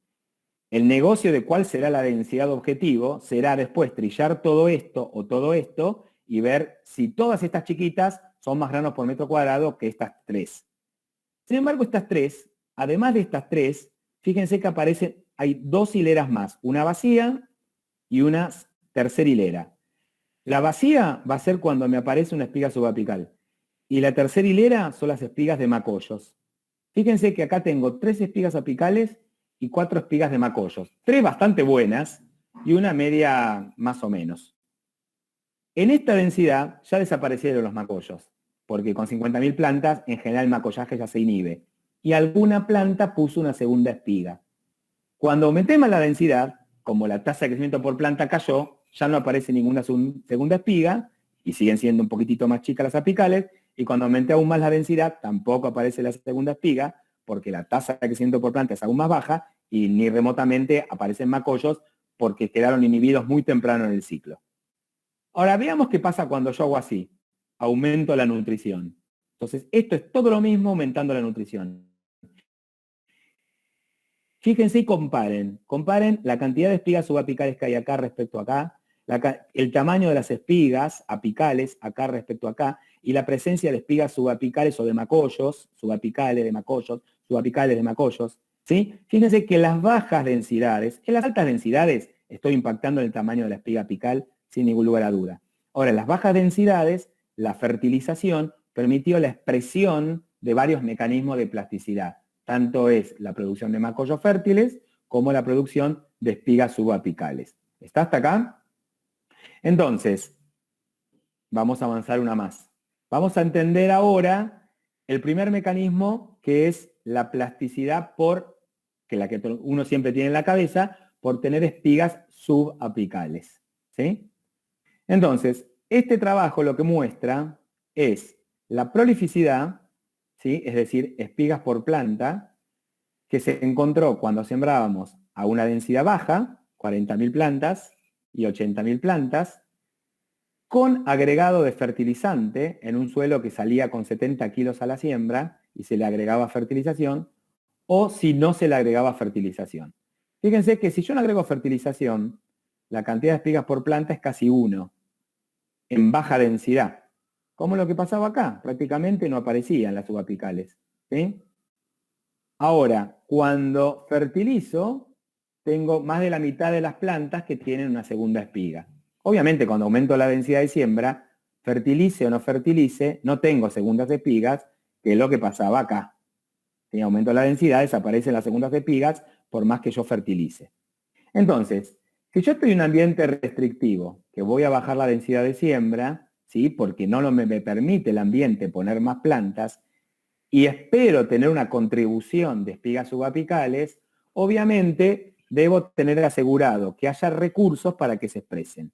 El negocio de cuál será la densidad objetivo será después trillar todo esto y ver si todas estas chiquitas son más granos por metro cuadrado que estas 3. Sin embargo, estas 3, además de estas 3, fíjense que aparecen, hay 2 hileras más, una vacía y una tercera hilera. La vacía va a ser cuando me aparece una espiga subapical y la tercera hilera son las espigas de macollos. Fíjense que acá tengo 3 espigas apicales y 4 espigas de macollos. 3 bastante buenas y una media más o menos. En esta densidad ya desaparecieron los macollos, porque con 50.000 plantas en general el macollaje ya se inhibe. Y alguna planta puso una segunda espiga. Cuando aumentemos la densidad, como la tasa de crecimiento por planta cayó, ya no aparece ninguna segunda espiga y siguen siendo un poquitito más chicas las apicales. Y cuando aumente aún más la densidad, tampoco aparece la segunda espiga, porque la tasa de crecimiento por planta es aún más baja y ni remotamente aparecen macollos porque quedaron inhibidos muy temprano en el ciclo. Ahora veamos qué pasa cuando yo hago así. Aumento la nutrición. Entonces, esto es todo lo mismo aumentando la nutrición. Fíjense y comparen. Comparen la cantidad de espigas subapicales que hay acá respecto a acá, el tamaño de las espigas apicales acá respecto a acá, y la presencia de espigas subapicales o de macollos, subapicales de macollos, subapicales de macollos, ¿sí? Fíjense que las bajas densidades, en las altas densidades estoy impactando en el tamaño de la espiga apical sin ningún lugar a duda. Ahora, en las bajas densidades, la fertilización permitió la expresión de varios mecanismos de plasticidad. Tanto es la producción de macollos fértiles como la producción de espigas subapicales. ¿Está hasta acá? Entonces, vamos a avanzar una más. Vamos a entender ahora el primer mecanismo, que es la plasticidad que la que uno siempre tiene en la cabeza, por tener espigas subapicales. ¿Sí? Entonces, este trabajo lo que muestra es la prolificidad, ¿sí? Es decir, espigas por planta, que se encontró cuando sembrábamos a una densidad baja, 40.000 plantas y 80.000 plantas, con agregado de fertilizante en un suelo que salía con 70 kilos a la siembra y se le agregaba fertilización, o si no se le agregaba fertilización. Fíjense que si yo no agrego fertilización, la cantidad de espigas por planta es casi 1, en baja densidad. Como lo que pasaba acá, prácticamente no aparecían las subapicales. ¿Sí? Ahora, cuando fertilizo, tengo más de la mitad de las plantas que tienen una segunda espiga. Obviamente, cuando aumento la densidad de siembra, fertilice o no fertilice, no tengo segundas espigas, que es lo que pasaba acá. Si aumento la densidad, desaparecen las segundas espigas por más que yo fertilice. Entonces, si yo estoy en un ambiente restrictivo, que voy a bajar la densidad de siembra, ¿sí? Porque no me permite el ambiente poner más plantas, y espero tener una contribución de espigas subapicales, obviamente debo tener asegurado que haya recursos para que se expresen.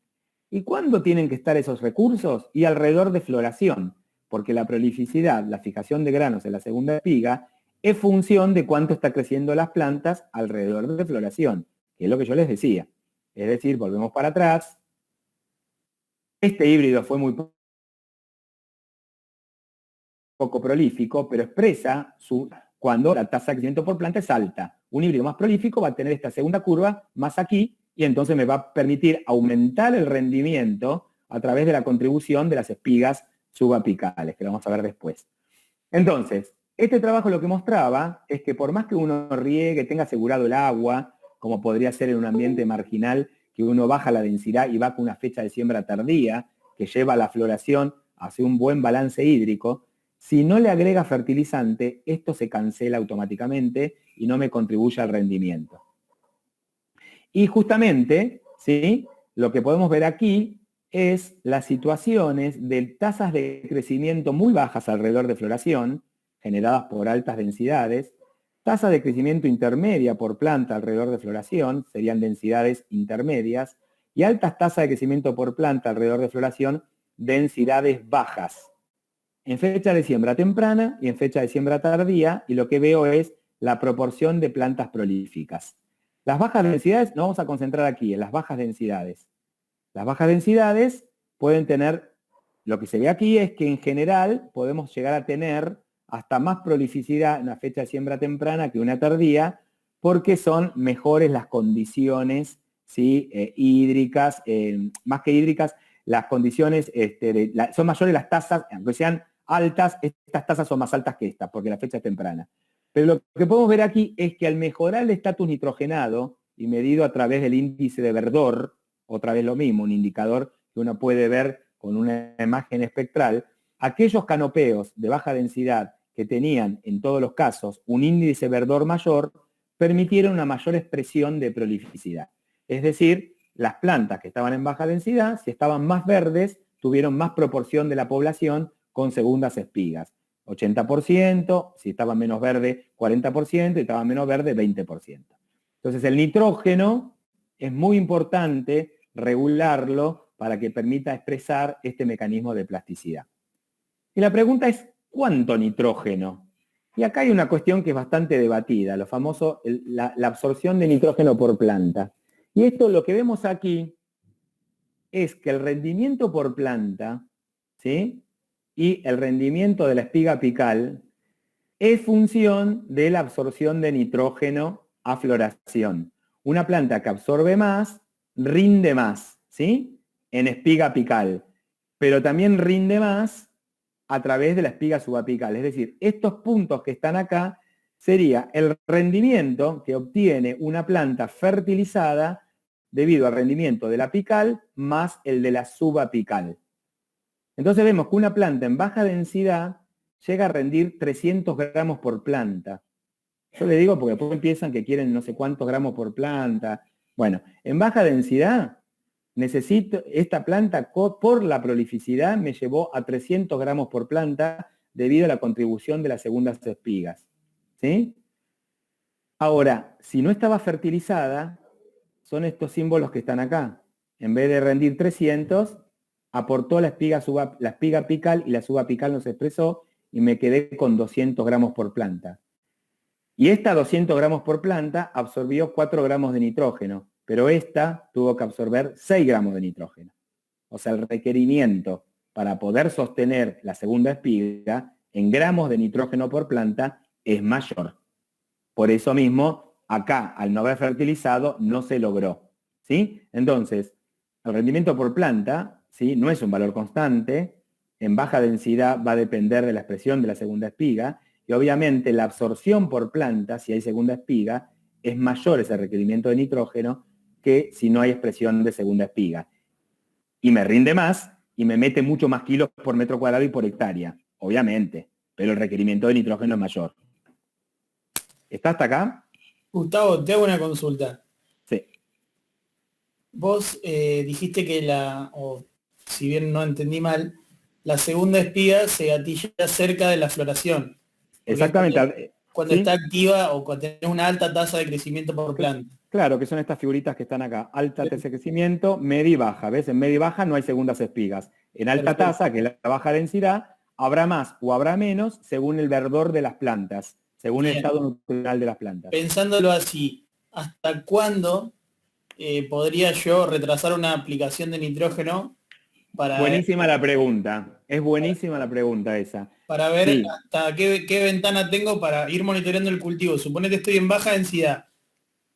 ¿Y cuándo tienen que estar esos recursos? Y alrededor de floración, porque la prolificidad, la fijación de granos en la segunda espiga, es función de cuánto está creciendo las plantas alrededor de floración, que es lo que yo les decía. Es decir, volvemos para atrás. Este híbrido fue muy poco prolífico, pero expresa cuando la tasa de crecimiento por planta es alta. Un híbrido más prolífico va a tener esta segunda curva más aquí, y entonces me va a permitir aumentar el rendimiento a través de la contribución de las espigas subapicales, que lo vamos a ver después. Entonces, este trabajo lo que mostraba es que por más que uno riegue, tenga asegurado el agua, como podría ser en un ambiente marginal, que uno baja la densidad y va con una fecha de siembra tardía, que lleva a la floración hacia un buen balance hídrico, si no le agrega fertilizante, esto se cancela automáticamente y no me contribuye al rendimiento. Y justamente, ¿sí? Lo que podemos ver aquí es las situaciones de tasas de crecimiento muy bajas alrededor de floración, generadas por altas densidades, tasas de crecimiento intermedia por planta alrededor de floración, serían densidades intermedias, y altas tasas de crecimiento por planta alrededor de floración, densidades bajas, en fecha de siembra temprana y en fecha de siembra tardía, y lo que veo es la proporción de plantas prolíficas. Las bajas densidades, nos vamos a concentrar aquí, en las bajas densidades. Las bajas densidades pueden tener, lo que se ve aquí es que en general podemos llegar a tener hasta más prolificidad en una fecha de siembra temprana que una tardía, porque son mejores las condiciones, ¿sí? Hídricas, más que hídricas, las condiciones, son mayores las tasas, aunque sean altas, estas tasas son más altas que estas, porque la fecha es temprana. Pero lo que podemos ver aquí es que al mejorar el estatus nitrogenado y medido a través del índice de verdor, otra vez lo mismo, un indicador que uno puede ver con una imagen espectral, aquellos canopeos de baja densidad que tenían en todos los casos un índice verdor mayor, permitieron una mayor expresión de prolificidad. Es decir, las plantas que estaban en baja densidad, si estaban más verdes, tuvieron más proporción de la población con segundas espigas. 80%, si estaba menos verde, 40%, y estaba menos verde, 20%. Entonces el nitrógeno es muy importante regularlo para que permita expresar este mecanismo de plasticidad. Y la pregunta es, ¿cuánto nitrógeno? Y acá hay una cuestión que es bastante debatida, lo famoso, la absorción de nitrógeno por planta. Y esto, lo que vemos aquí, es que el rendimiento por planta, ¿sí? Y el rendimiento de la espiga apical es función de la absorción de nitrógeno a floración. Una planta que absorbe más, rinde más, ¿sí? En espiga apical, pero también rinde más a través de la espiga subapical. Es decir, estos puntos que están acá sería el rendimiento que obtiene una planta fertilizada debido al rendimiento de la apical más el de la subapical. Entonces vemos que una planta en baja densidad llega a rendir 300 gramos por planta. Yo le digo porque después empiezan que quieren no sé cuántos gramos por planta. Bueno, en baja densidad necesito, esta planta por la prolificidad me llevó a 300 gramos por planta debido a la contribución de las segundas espigas. ¿Sí? Ahora, si no estaba fertilizada, son estos símbolos que están acá. En vez de rendir 300, aportó la espiga apical y la subapical no se expresó y me quedé con 200 gramos por planta. Y esta 200 gramos por planta absorbió 4 gramos de nitrógeno, pero esta tuvo que absorber 6 gramos de nitrógeno. O sea, el requerimiento para poder sostener la segunda espiga en gramos de nitrógeno por planta es mayor. Por eso mismo, acá, al no haber fertilizado, no se logró, ¿sí? Entonces, el rendimiento por planta, ¿sí?, no es un valor constante. En baja densidad va a depender de la expresión de la segunda espiga, y obviamente la absorción por planta, si hay segunda espiga, es mayor ese requerimiento de nitrógeno que si no hay expresión de segunda espiga. Y me rinde más y me mete mucho más kilos por metro cuadrado y por hectárea, obviamente, pero el requerimiento de nitrógeno es mayor. ¿Está hasta acá? Gustavo, te hago una consulta. Sí. Vos dijiste que o si bien no entendí mal, la segunda espiga se gatilla cerca de la floración. Exactamente. Cuando ¿sí? está activa o cuando tenés una alta tasa de crecimiento por planta. Claro, que son estas figuritas que están acá. Alta tasa de crecimiento, media y baja. ¿Ves? En media y baja no hay segundas espigas. En alta tasa, que es la baja densidad, habrá más o habrá menos según el verdor de las plantas, según el estado nutricional de las plantas. Pensándolo así, ¿hasta cuándo podría yo retrasar una aplicación de nitrógeno para... Buenísima la pregunta. Es buenísima la pregunta esa. Para ver hasta qué ventana tengo para ir monitoreando el cultivo. Suponete que estoy en baja densidad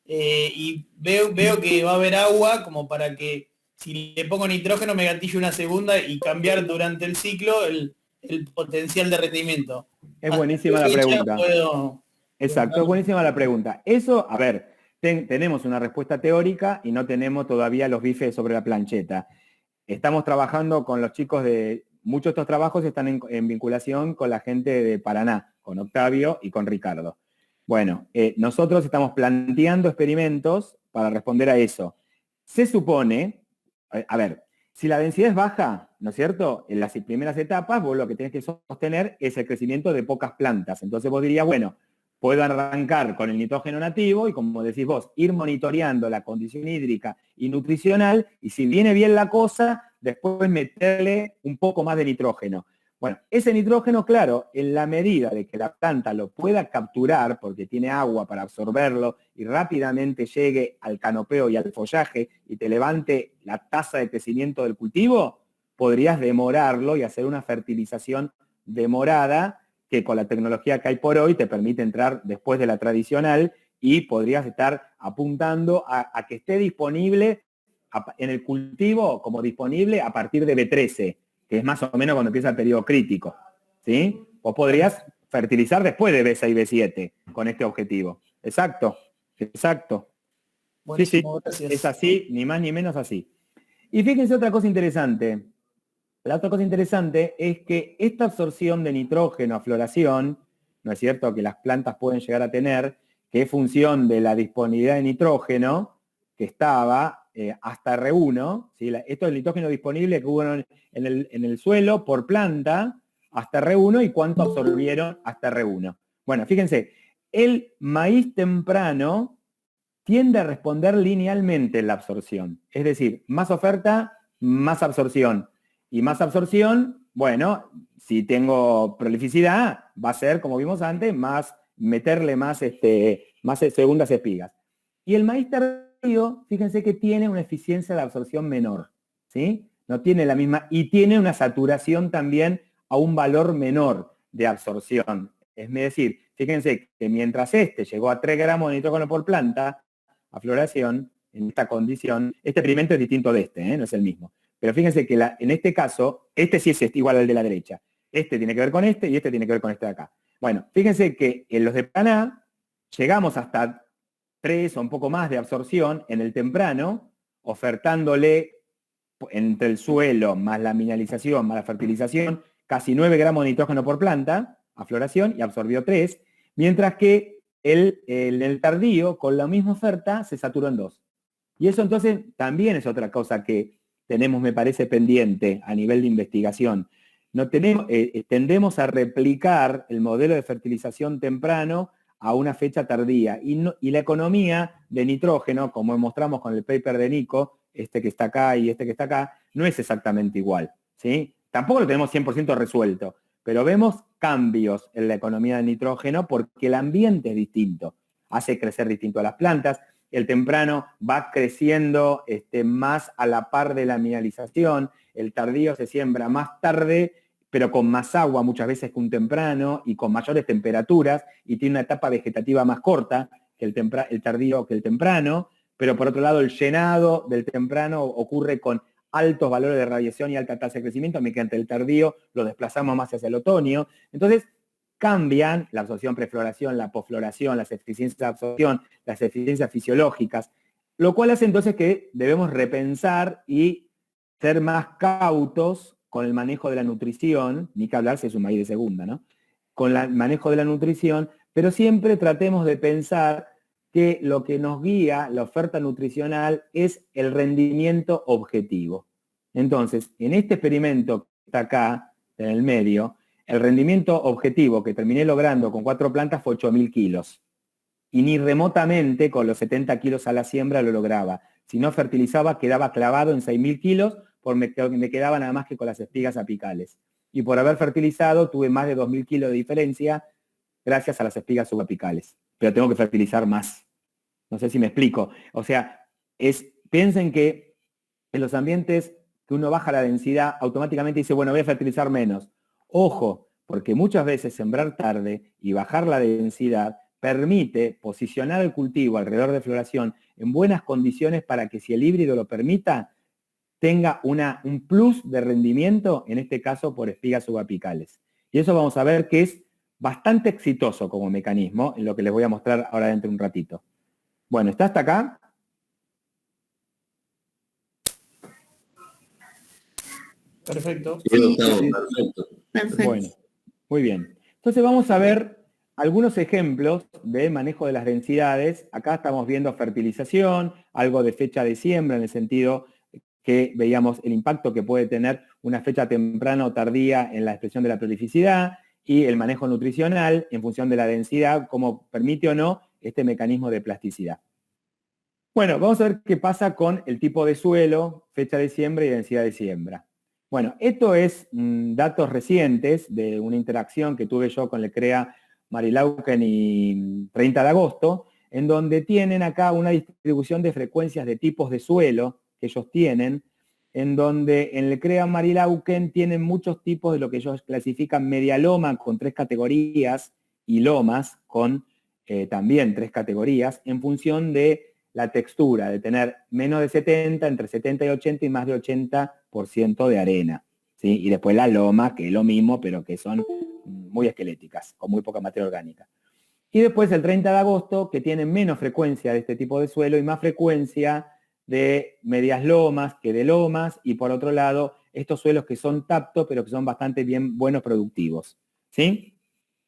y veo que va a haber agua como para que si le pongo nitrógeno me gatille una segunda y cambiar durante el ciclo el potencial de rendimiento. Es buenísima la pregunta. Puedo... Exacto, es buenísima la pregunta. Eso, a ver, tenemos una respuesta teórica y no tenemos todavía los bifes sobre la plancheta. Estamos trabajando con los chicos de... Muchos de estos trabajos están en vinculación con la gente de Paraná, con Octavio y con Ricardo. Bueno, nosotros estamos planteando experimentos para responder a eso. Se supone, a ver, si la densidad es baja, ¿no es cierto? En las primeras etapas vos lo que tenés que sostener es el crecimiento de pocas plantas. Entonces vos dirías, bueno, puedo arrancar con el nitrógeno nativo y, como decís vos, ir monitoreando la condición hídrica y nutricional, y si viene bien la cosa, después meterle un poco más de nitrógeno. Bueno, ese nitrógeno, claro, en la medida de que la planta lo pueda capturar, porque tiene agua para absorberlo, y rápidamente llegue al canopeo y al follaje, y te levante la tasa de crecimiento del cultivo, podrías demorarlo y hacer una fertilización demorada, que con la tecnología que hay por hoy te permite entrar después de la tradicional, y podrías estar apuntando a que esté disponible en el cultivo como disponible a partir de B13, que es más o menos cuando empieza el periodo crítico, ¿sí? Vos podrías fertilizar después de B6 y B7 con este objetivo. Exacto, exacto. Buenísimo, sí, gracias. Es así, ni más ni menos así. Y fíjense otra cosa interesante. La otra cosa interesante es que esta absorción de nitrógeno a floración, ¿no es cierto?, que las plantas pueden llegar a tener, que es función de la disponibilidad de nitrógeno, que estaba hasta R1, ¿sí? Esto es el nitrógeno disponible que hubo en el suelo por planta hasta R1 y cuánto absorbieron hasta R1. Bueno, fíjense, el maíz temprano tiende a responder linealmente en la absorción. Es decir, más oferta, más absorción. Y más absorción, bueno, si tengo prolificidad, va a ser, como vimos antes, meterle más segundas espigas. Y el maíz tardío, fíjense que tiene una eficiencia de absorción menor, ¿sí? No tiene la misma, y tiene una saturación también a un valor menor de absorción. Es decir, fíjense que mientras llegó a 3 gramos de nitrógeno por planta, a floración, en esta condición, este experimento es distinto de no es el mismo. Pero fíjense que en este caso, este sí es igual al de la derecha. Este tiene que ver con este y este tiene que ver con este de acá. Bueno, fíjense que en los de Paraná llegamos hasta 3 o un poco más de absorción en el temprano, ofertándole entre el suelo más la mineralización más la fertilización, casi 9 gramos de nitrógeno por planta a floración y absorbió 3, mientras que el tardío, con la misma oferta, se saturó en 2. Y eso entonces también es otra cosa que tenemos, me parece, pendiente a nivel de investigación. Tendemos a replicar el modelo de fertilización temprano a una fecha tardía. Y la economía de nitrógeno, como mostramos con el paper de Nico, este que está acá y este que está acá, no es exactamente igual, ¿sí? Tampoco lo tenemos 100% resuelto, pero vemos cambios en la economía del nitrógeno porque el ambiente es distinto, hace crecer distinto a las plantas. El temprano va creciendo más a la par de la mineralización, el tardío se siembra más tarde, pero con más agua muchas veces que un temprano y con mayores temperaturas y tiene una etapa vegetativa más corta que el tardío que el temprano, pero por otro lado el llenado del temprano ocurre con altos valores de radiación y alta tasa de crecimiento, mientras que el tardío lo desplazamos más hacia el otoño. Entonces, cambian la absorción, prefloración, la posfloración, las eficiencias de absorción, las eficiencias fisiológicas, lo cual hace entonces que debemos repensar y ser más cautos con el manejo de la nutrición, ni que hablar si es un maíz de segunda, ¿no? Con el manejo de la nutrición, pero siempre tratemos de pensar que lo que nos guía la oferta nutricional es el rendimiento objetivo. Entonces, en este experimento que está acá, en el medio, el rendimiento objetivo que terminé logrando con 4 plantas fue 8.000 kilos. Y ni remotamente con los 70 kilos a la siembra lo lograba. Si no fertilizaba, quedaba clavado en 6.000 kilos, me quedaba nada más que con las espigas apicales. Y por haber fertilizado, tuve más de 2.000 kilos de diferencia gracias a las espigas subapicales. Pero tengo que fertilizar más. No sé si me explico. O sea, piensen que en los ambientes que uno baja la densidad, automáticamente dice, bueno, voy a fertilizar menos. Ojo, porque muchas veces sembrar tarde y bajar la densidad permite posicionar el cultivo alrededor de floración en buenas condiciones para que, si el híbrido lo permita, tenga un plus de rendimiento, en este caso por espigas subapicales. Y eso vamos a ver que es bastante exitoso como mecanismo, en lo que les voy a mostrar ahora dentro de un ratito. Bueno, ¿está hasta acá? Perfecto. Sí, Perfecto. perfecto. Bueno, muy bien. Entonces vamos a ver algunos ejemplos de manejo de las densidades. Acá estamos viendo fertilización, algo de fecha de siembra, en el sentido que veíamos el impacto que puede tener una fecha temprana o tardía en la expresión de la prolificidad, y el manejo nutricional en función de la densidad, cómo permite o no este mecanismo de plasticidad. Bueno, vamos a ver qué pasa con el tipo de suelo, fecha de siembra y densidad de siembra. Bueno, esto es datos recientes de una interacción que tuve yo con el CREA Marilauken y 30 de agosto, en donde tienen acá una distribución de frecuencias de tipos de suelo que ellos tienen, en donde en el CREA Marilauken tienen muchos tipos de lo que ellos clasifican media loma con 3 categorías y lomas con también 3 categorías en función de la textura, de tener menos de 70, entre 70 y 80 y más de 80% de arena, ¿sí? Y después la loma, que es lo mismo, pero que son muy esqueléticas, con muy poca materia orgánica. Y después el 30 de agosto, que tienen menos frecuencia de este tipo de suelo y más frecuencia de medias lomas que de lomas, y por otro lado, estos suelos que son taptos, pero que son bastante bien buenos productivos, ¿sí?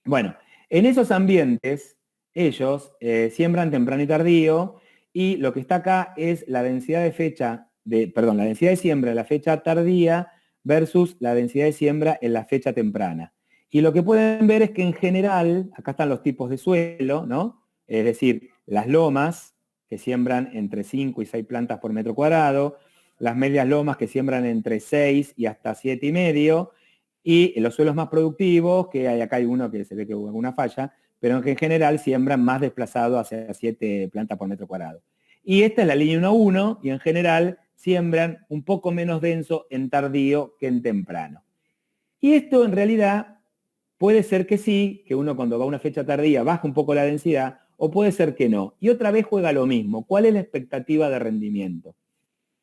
Bueno, en esos ambientes, ellos siembran temprano y tardío, y lo que está acá es la densidad la densidad de siembra en la fecha tardía versus la densidad de siembra en la fecha temprana. Y lo que pueden ver es que en general, acá están los tipos de suelo, ¿no? Es decir, las lomas, que siembran entre 5 y 6 plantas por metro cuadrado, las medias lomas que siembran entre 6 y hasta 7,5, y los suelos más productivos, que acá hay uno que se ve que hubo alguna falla, pero en general siembran más desplazado hacia 7 plantas por metro cuadrado. Y esta es la línea 1-1, y en general siembran un poco menos denso en tardío que en temprano. Y esto en realidad puede ser que sí, que uno cuando va a una fecha tardía baja un poco la densidad, o puede ser que no. Y otra vez juega lo mismo. ¿Cuál es la expectativa de rendimiento?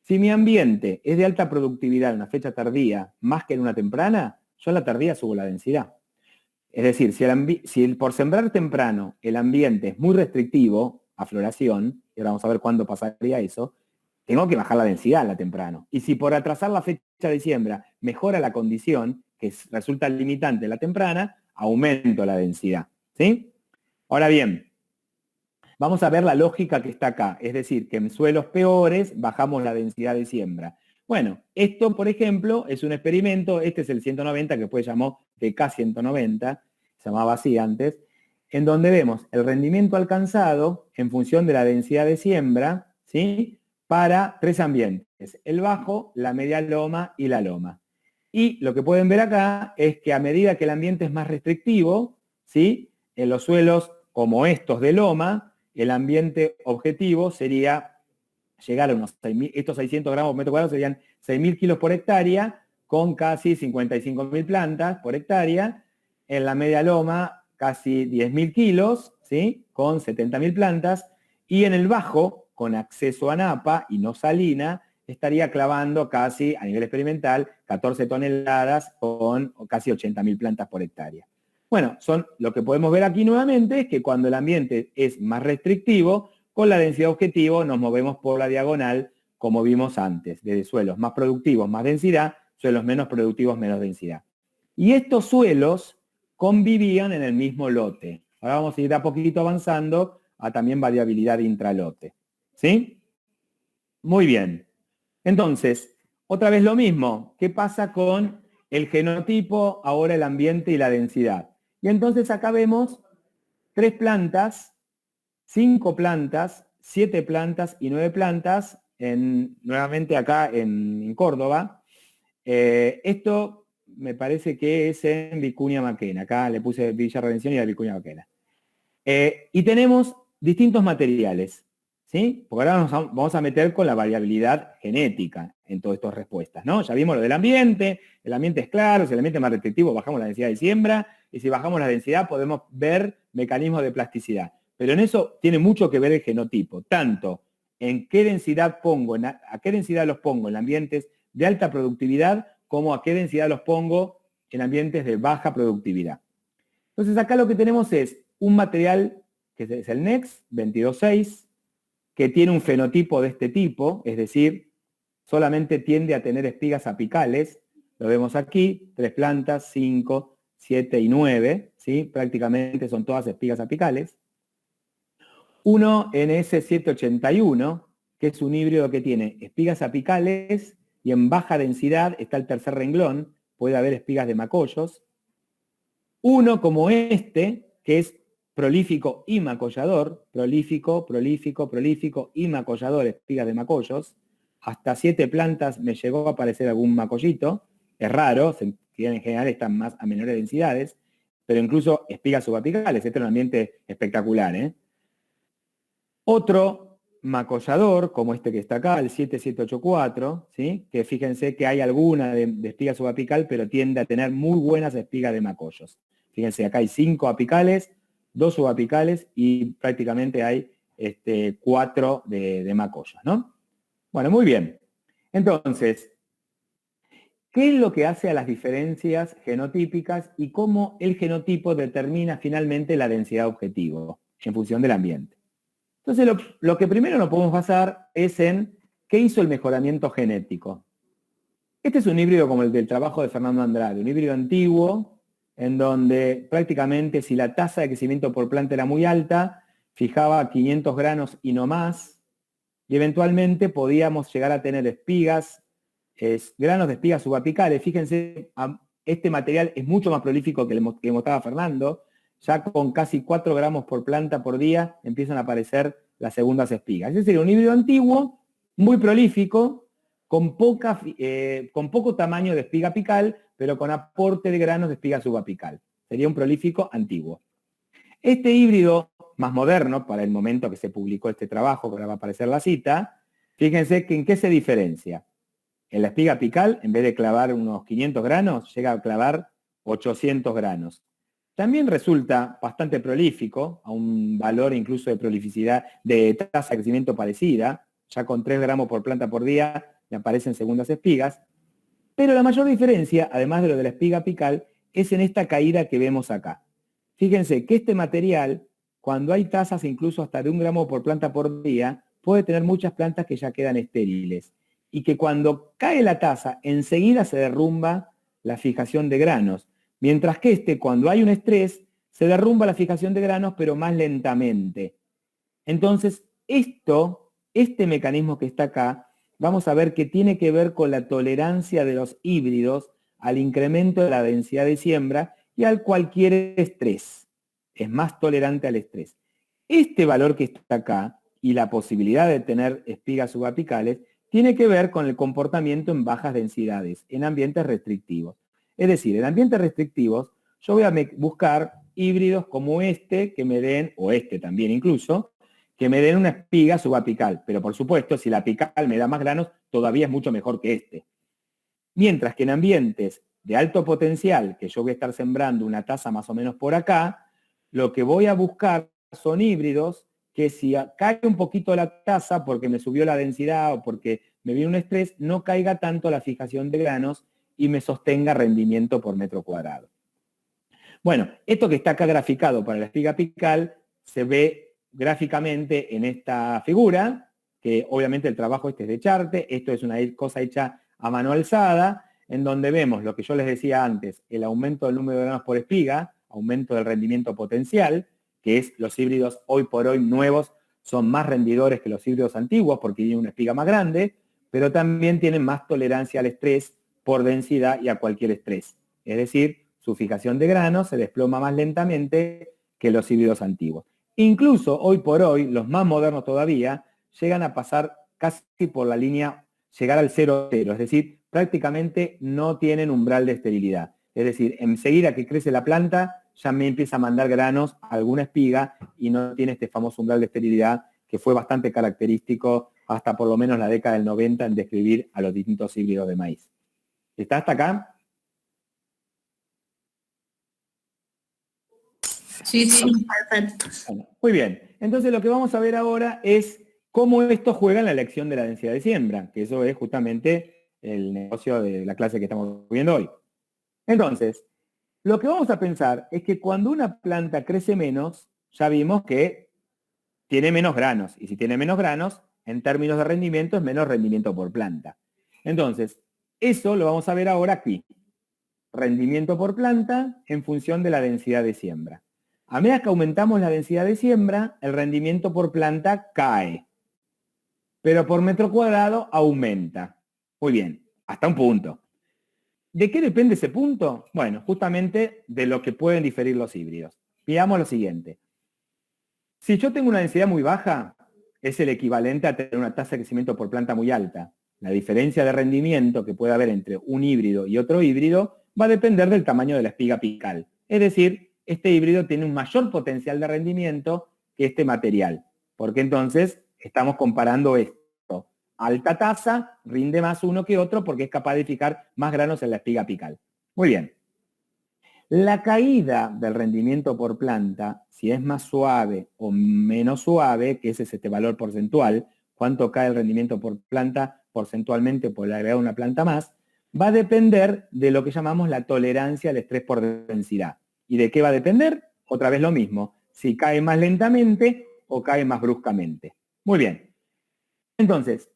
Si mi ambiente es de alta productividad en una fecha tardía más que en una temprana, yo en la tardía subo la densidad. Es decir, si por sembrar temprano el ambiente es muy restrictivo a floración, y ahora vamos a ver cuándo pasaría eso, tengo que bajar la densidad en la temprano. Y si por atrasar la fecha de siembra mejora la condición, que resulta limitante en la temprana, aumento la densidad, ¿sí? Ahora bien, vamos a ver la lógica que está acá, es decir, que en suelos peores bajamos la densidad de siembra. Bueno, esto, por ejemplo, es un experimento, este es el 190, que después llamó TK190, se llamaba así antes, en donde vemos el rendimiento alcanzado en función de la densidad de siembra, ¿sí? Para 3 ambientes, el bajo, la media loma y la loma. Y lo que pueden ver acá es que a medida que el ambiente es más restrictivo, ¿sí? En los suelos como estos de loma, el ambiente objetivo sería llegar a unos 6.000, estos 600 gramos por metro cuadrado serían 6.000 kilos por hectárea, con casi 55.000 plantas por hectárea, en la media loma casi 10.000 kilos, ¿sí? Con 70.000 plantas, y en el bajo, con acceso a napa y no salina, estaría clavando casi, a nivel experimental, 14 toneladas con casi 80.000 plantas por hectárea. Bueno, lo que podemos ver aquí nuevamente es que cuando el ambiente es más restrictivo, con la densidad objetivo nos movemos por la diagonal, como vimos antes, desde suelos más productivos, más densidad, suelos menos productivos, menos densidad. Y estos suelos convivían en el mismo lote. Ahora vamos a ir a poquito avanzando a también variabilidad intralote. ¿Sí? Muy bien. Entonces, otra vez lo mismo. ¿Qué pasa con el genotipo, ahora el ambiente y la densidad? Y entonces acá vemos 3 plantas, 5 plantas, 7 plantas y 9 plantas, nuevamente acá en Córdoba. Esto me parece que es en Vicuña Maquena. Acá le puse Villa Redención y a Vicuña Maquena. Y tenemos distintos materiales, ¿sí? Porque ahora nos vamos a meter con la variabilidad genética en todas estas respuestas, ¿no? Ya vimos lo del ambiente, el ambiente es claro, si el ambiente es más restrictivo bajamos la densidad de siembra, y si bajamos la densidad podemos ver mecanismos de plasticidad. Pero en eso tiene mucho que ver el genotipo, tanto en qué densidad a qué densidad los pongo en ambientes de alta productividad, como a qué densidad los pongo en ambientes de baja productividad. Entonces acá lo que tenemos es un material que es el NEX 22.6, que tiene un fenotipo de este tipo, es decir, solamente tiende a tener espigas apicales. Lo vemos aquí, 3 plantas, 5, 7 y 9, ¿sí? Prácticamente son todas espigas apicales. Uno NS781, que es un híbrido que tiene espigas apicales y en baja densidad está el tercer renglón, puede haber espigas de macollos. Uno como este, que es prolífico y macollador, prolífico y macollador, espigas de macollos. Hasta 7 plantas me llegó a aparecer algún macollito, es raro, en general están más a menores densidades, pero incluso espigas subapicales, este es un ambiente espectacular, ¿eh? Otro macollador, como este que está acá, el 7784, ¿sí? Que fíjense que hay alguna de espiga subapical, pero tiende a tener muy buenas espigas de macollos. Fíjense, acá hay 5 apicales, 2 subapicales y prácticamente hay 4 de macollos, ¿no? Bueno, muy bien. Entonces, ¿qué es lo que hace a las diferencias genotípicas y cómo el genotipo determina finalmente la densidad objetivo en función del ambiente? Entonces, lo que primero nos podemos basar es en qué hizo el mejoramiento genético. Este es un híbrido como el del trabajo de Fernando Andrade, un híbrido antiguo, en donde prácticamente si la tasa de crecimiento por planta era muy alta, fijaba 500 granos y no más, y eventualmente podíamos llegar a tener espigas, granos de espigas subapicales. Fíjense, este material es mucho más prolífico que el que mostraba Fernando. Ya con casi 4 gramos por planta por día empiezan a aparecer las segundas espigas. Ese sería un híbrido antiguo, muy prolífico, con poco tamaño de espiga apical, pero con aporte de granos de espiga subapical. Sería un prolífico antiguo. Este híbrido más moderno, para el momento que se publicó este trabajo, que ahora va a aparecer la cita, fíjense que en qué se diferencia. En la espiga apical, en vez de clavar unos 500 granos, llega a clavar 800 granos. También resulta bastante prolífico, a un valor incluso de prolificidad, de tasa de crecimiento parecida, ya con 3 gramos por planta por día me aparecen segundas espigas, pero la mayor diferencia, además de lo de la espiga apical, es en esta caída que vemos acá. Fíjense que este material, cuando hay tasas incluso hasta de 1 gramo por planta por día, puede tener muchas plantas que ya quedan estériles, y que cuando cae la tasa, enseguida se derrumba la fijación de granos. Mientras que cuando hay un estrés, se derrumba la fijación de granos, pero más lentamente. Entonces, este mecanismo que está acá, vamos a ver que tiene que ver con la tolerancia de los híbridos al incremento de la densidad de siembra y al cualquier estrés. Es más tolerante al estrés. Este valor que está acá y la posibilidad de tener espigas subapicales tiene que ver con el comportamiento en bajas densidades, en ambientes restrictivos. Es decir, en ambientes restrictivos, yo voy a buscar híbridos como este, que me den, o este también incluso, que me den una espiga subapical. Pero por supuesto, si la apical me da más granos, todavía es mucho mejor que este. Mientras que en ambientes de alto potencial, que yo voy a estar sembrando una tasa más o menos por acá, lo que voy a buscar son híbridos que si cae un poquito la tasa porque me subió la densidad o porque me viene un estrés, no caiga tanto la fijación de granos y me sostenga rendimiento por metro cuadrado. Bueno, esto que está acá graficado para la espiga apical se ve gráficamente en esta figura, que obviamente el trabajo este es de Charte, esto es una cosa hecha a mano alzada, en donde vemos lo que yo les decía antes, el aumento del número de granos por espiga, aumento del rendimiento potencial, que es los híbridos hoy por hoy nuevos son más rendidores que los híbridos antiguos porque tienen una espiga más grande, pero también tienen más tolerancia al estrés por densidad y a cualquier estrés. Es decir, su fijación de granos se desploma más lentamente que los híbridos antiguos. Incluso hoy por hoy, los más modernos todavía, llegan a pasar casi por la línea, llegar al 0,0, es decir, prácticamente no tienen umbral de esterilidad. Es decir, enseguida que crece la planta, ya me empieza a mandar granos a alguna espiga y no tiene este famoso umbral de esterilidad que fue bastante característico hasta por lo menos la década del 90 en describir a los distintos híbridos de maíz. ¿Está hasta acá? Sí, sí, perfecto. Bueno, muy bien. Entonces lo que vamos a ver ahora es cómo esto juega en la elección de la densidad de siembra, que eso es justamente el negocio de la clase que estamos viendo hoy. Entonces, lo que vamos a pensar es que cuando una planta crece menos, ya vimos que tiene menos granos. Y si tiene menos granos, en términos de rendimiento, es menos rendimiento por planta. Entonces, eso lo vamos a ver ahora aquí. Rendimiento por planta en función de la densidad de siembra. A medida que aumentamos la densidad de siembra, el rendimiento por planta cae. Pero por metro cuadrado aumenta. Muy bien, hasta un punto. ¿De qué depende ese punto? Bueno, justamente de lo que pueden diferir los híbridos. Veamos lo siguiente. Si yo tengo una densidad muy baja, es el equivalente a tener una tasa de crecimiento por planta muy alta. La diferencia de rendimiento que puede haber entre un híbrido y otro híbrido va a depender del tamaño de la espiga apical. Es decir, este híbrido tiene un mayor potencial de rendimiento que este material, porque entonces estamos comparando esto. Alta tasa rinde más uno que otro porque es capaz de fijar más granos en la espiga apical. Muy bien. La caída del rendimiento por planta, si es más suave o menos suave, que ese es este valor porcentual, cuánto cae el rendimiento por planta porcentualmente por agregar una planta más, va a depender de lo que llamamos la tolerancia al estrés por densidad. ¿Y de qué va a depender? Otra vez lo mismo, si cae más lentamente o cae más bruscamente. Muy bien. Entonces,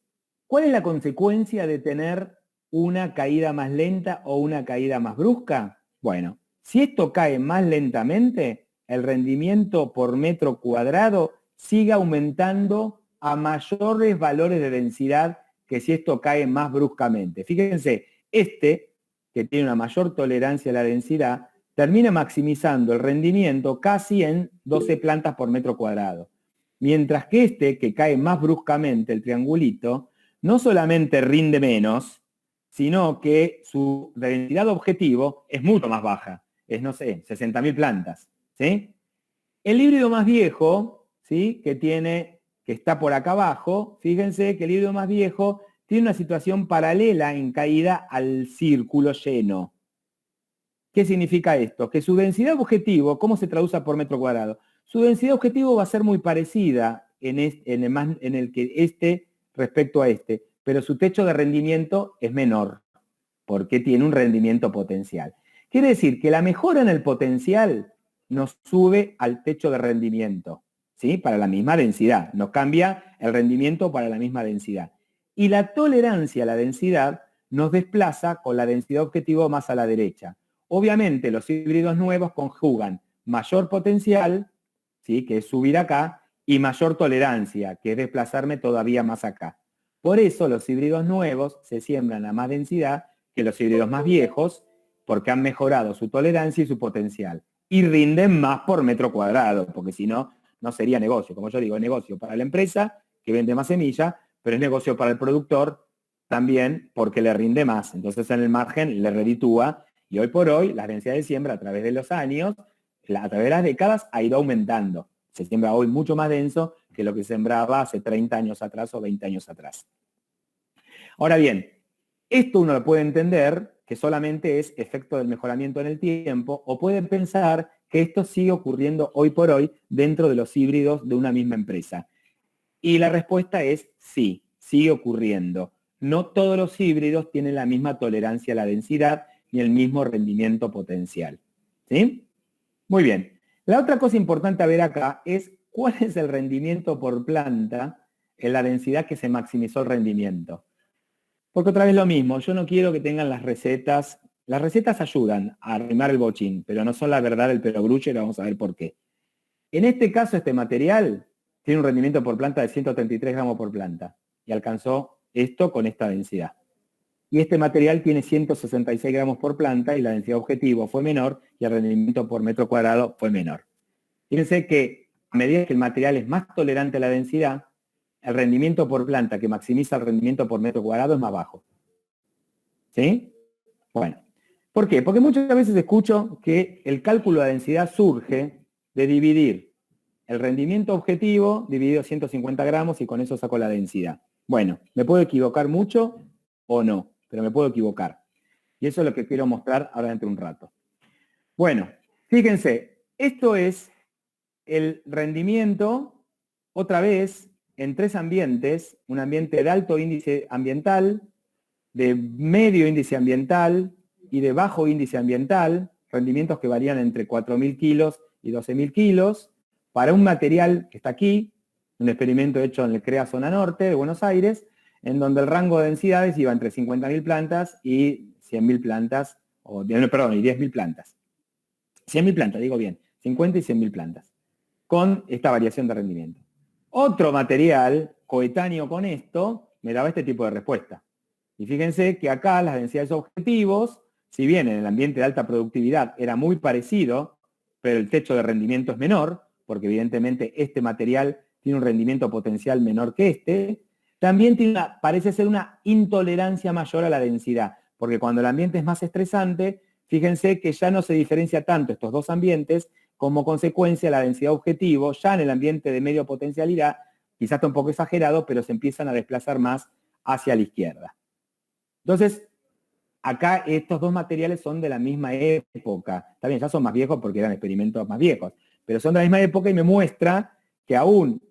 ¿cuál es la consecuencia de tener una caída más lenta o una caída más brusca? Bueno, si esto cae más lentamente, el rendimiento por metro cuadrado sigue aumentando a mayores valores de densidad que si esto cae más bruscamente. Fíjense, este, que tiene una mayor tolerancia a la densidad, termina maximizando el rendimiento casi en 12 plantas por metro cuadrado. Mientras que este, que cae más bruscamente, el triangulito, no solamente rinde menos, sino que su densidad objetivo es mucho más baja. Es, no sé, 60.000 plantas. ¿Sí? El híbrido más viejo, ¿sí? que está por acá abajo, fíjense que el híbrido más viejo tiene una situación paralela en caída al círculo lleno. ¿Qué significa esto? Que su densidad objetivo, ¿cómo se traduce por metro cuadrado? Su densidad objetivo va a ser muy parecida en el que este respecto a este, pero su techo de rendimiento es menor, porque tiene un rendimiento potencial. Quiere decir que la mejora en el potencial nos sube al techo de rendimiento, ¿sí? Para la misma densidad, nos cambia el rendimiento para la misma densidad. Y la tolerancia a la densidad nos desplaza con la densidad objetivo más a la derecha. Obviamente los híbridos nuevos conjugan mayor potencial, ¿sí? Que es subir acá, y mayor tolerancia, que es desplazarme todavía más acá. Por eso los híbridos nuevos se siembran a más densidad que los híbridos más viejos, porque han mejorado su tolerancia y su potencial. Y rinden más por metro cuadrado, porque si no, no sería negocio. Como yo digo, es negocio para la empresa, que vende más semilla, pero es negocio para el productor también, porque le rinde más. Entonces en el margen le reditúa, y hoy por hoy la densidad de siembra a través de los años, a través de las décadas, ha ido aumentando. Se siembra hoy mucho más denso que lo que sembraba hace 30 años atrás o 20 años atrás. Ahora bien, Esto uno lo puede entender que solamente es efecto del mejoramiento en el tiempo, o puede pensar que esto sigue ocurriendo hoy por hoy dentro de los híbridos de una misma empresa. Y la respuesta es sí, sigue ocurriendo. No todos los híbridos tienen la misma tolerancia a la densidad ni el mismo rendimiento potencial. ¿Sí? Muy bien. La otra cosa importante a ver acá es cuál es el rendimiento por planta en la densidad que se maximizó el rendimiento. Porque otra vez lo mismo, yo no quiero que tengan las recetas. Las recetas ayudan a arrimar el bochín, pero no son la verdad del perogruche, y vamos a ver por qué. En este caso, este material tiene un rendimiento por planta de 133 gramos por planta y alcanzó esto con esta densidad. Y este material tiene 166 gramos por planta y la densidad objetivo fue menor y el rendimiento por metro cuadrado fue menor. Fíjense que a medida que el material es más tolerante a la densidad, el rendimiento por planta que maximiza el rendimiento por metro cuadrado es más bajo. ¿Sí? Bueno, ¿por qué? Porque muchas veces escucho que el cálculo de densidad surge de dividir el rendimiento objetivo dividido 150 gramos y con eso saco la densidad. Bueno, ¿me puedo equivocar mucho o no? Pero me puedo equivocar. Y eso es lo que quiero mostrar ahora dentro de un rato. Bueno, fíjense, esto es el rendimiento, otra vez, en tres ambientes, un ambiente de alto índice ambiental, de medio índice ambiental y de bajo índice ambiental, rendimientos que varían entre 4.000 kilos y 12.000 kilos, para un material que está aquí, un experimento hecho en el CREA Zona Norte de Buenos Aires, en donde el rango de densidades iba entre 50.000 plantas y 100.000 plantas, perdón, y 10.000 plantas. 100.000 plantas, digo bien, 50 y 100.000 plantas, con esta variación de rendimiento. Otro material coetáneo con esto me daba este tipo de respuesta. Y fíjense que acá las densidades objetivos, si bien en el ambiente de alta productividad era muy parecido, pero el techo de rendimiento es menor, porque evidentemente este material tiene un rendimiento potencial menor que este, también parece ser una intolerancia mayor a la densidad, porque cuando el ambiente es más estresante, fíjense que ya no se diferencia tanto estos dos ambientes, como consecuencia la densidad objetivo, ya en el ambiente de medio potencialidad, quizás está un poco exagerado, pero se empiezan a desplazar más hacia la izquierda. Entonces, acá estos dos materiales son de la misma época. Está bien, ya son más viejos porque eran experimentos más viejos, pero son de la misma época y me muestra que aún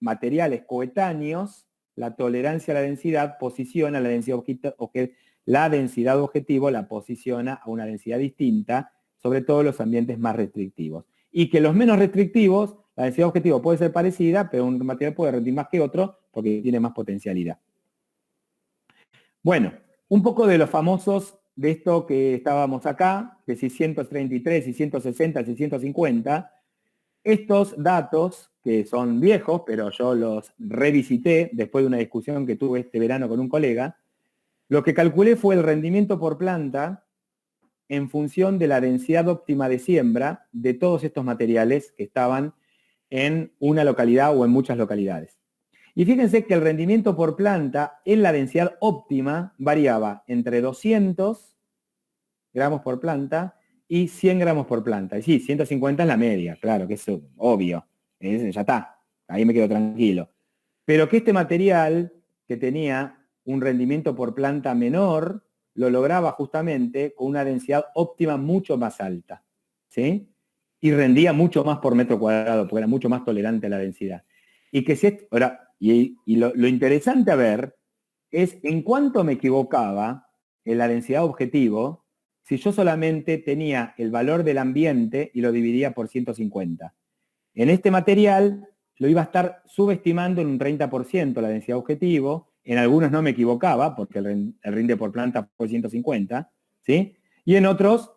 materiales coetáneos, la tolerancia a la densidad posiciona la densidad objetivo la posiciona a una densidad distinta, sobre todo en los ambientes más restrictivos. Y que los menos restrictivos, la densidad objetivo puede ser parecida, pero un material puede rendir más que otro porque tiene más potencialidad. Bueno, un poco de los famosos de esto que estábamos acá, de 633, 660, 650. Estos datos, que son viejos, pero yo los revisité después de una discusión que tuve este verano con un colega, lo que calculé fue el rendimiento por planta en función de la densidad óptima de siembra de todos estos materiales que estaban en una localidad o en muchas localidades. Y fíjense que el rendimiento por planta en la densidad óptima variaba entre 200 gramos por planta y 100 gramos por planta. Y sí, 150 es la media, claro, que es obvio. Ya está, ahí me quedo tranquilo. Pero que este material que tenía un rendimiento por planta menor, lo lograba justamente con una densidad óptima mucho más alta, ¿sí? Y rendía mucho más por metro cuadrado, porque era mucho más tolerante a la densidad. Y que si ahora, lo interesante a ver es en cuánto me equivocaba en la densidad objetivo si yo solamente tenía el valor del ambiente y lo dividía por 150. En este material lo iba a estar subestimando en un 30% la densidad objetivo, en algunos no me equivocaba, porque el rinde por planta fue 150, ¿sí? Y en otros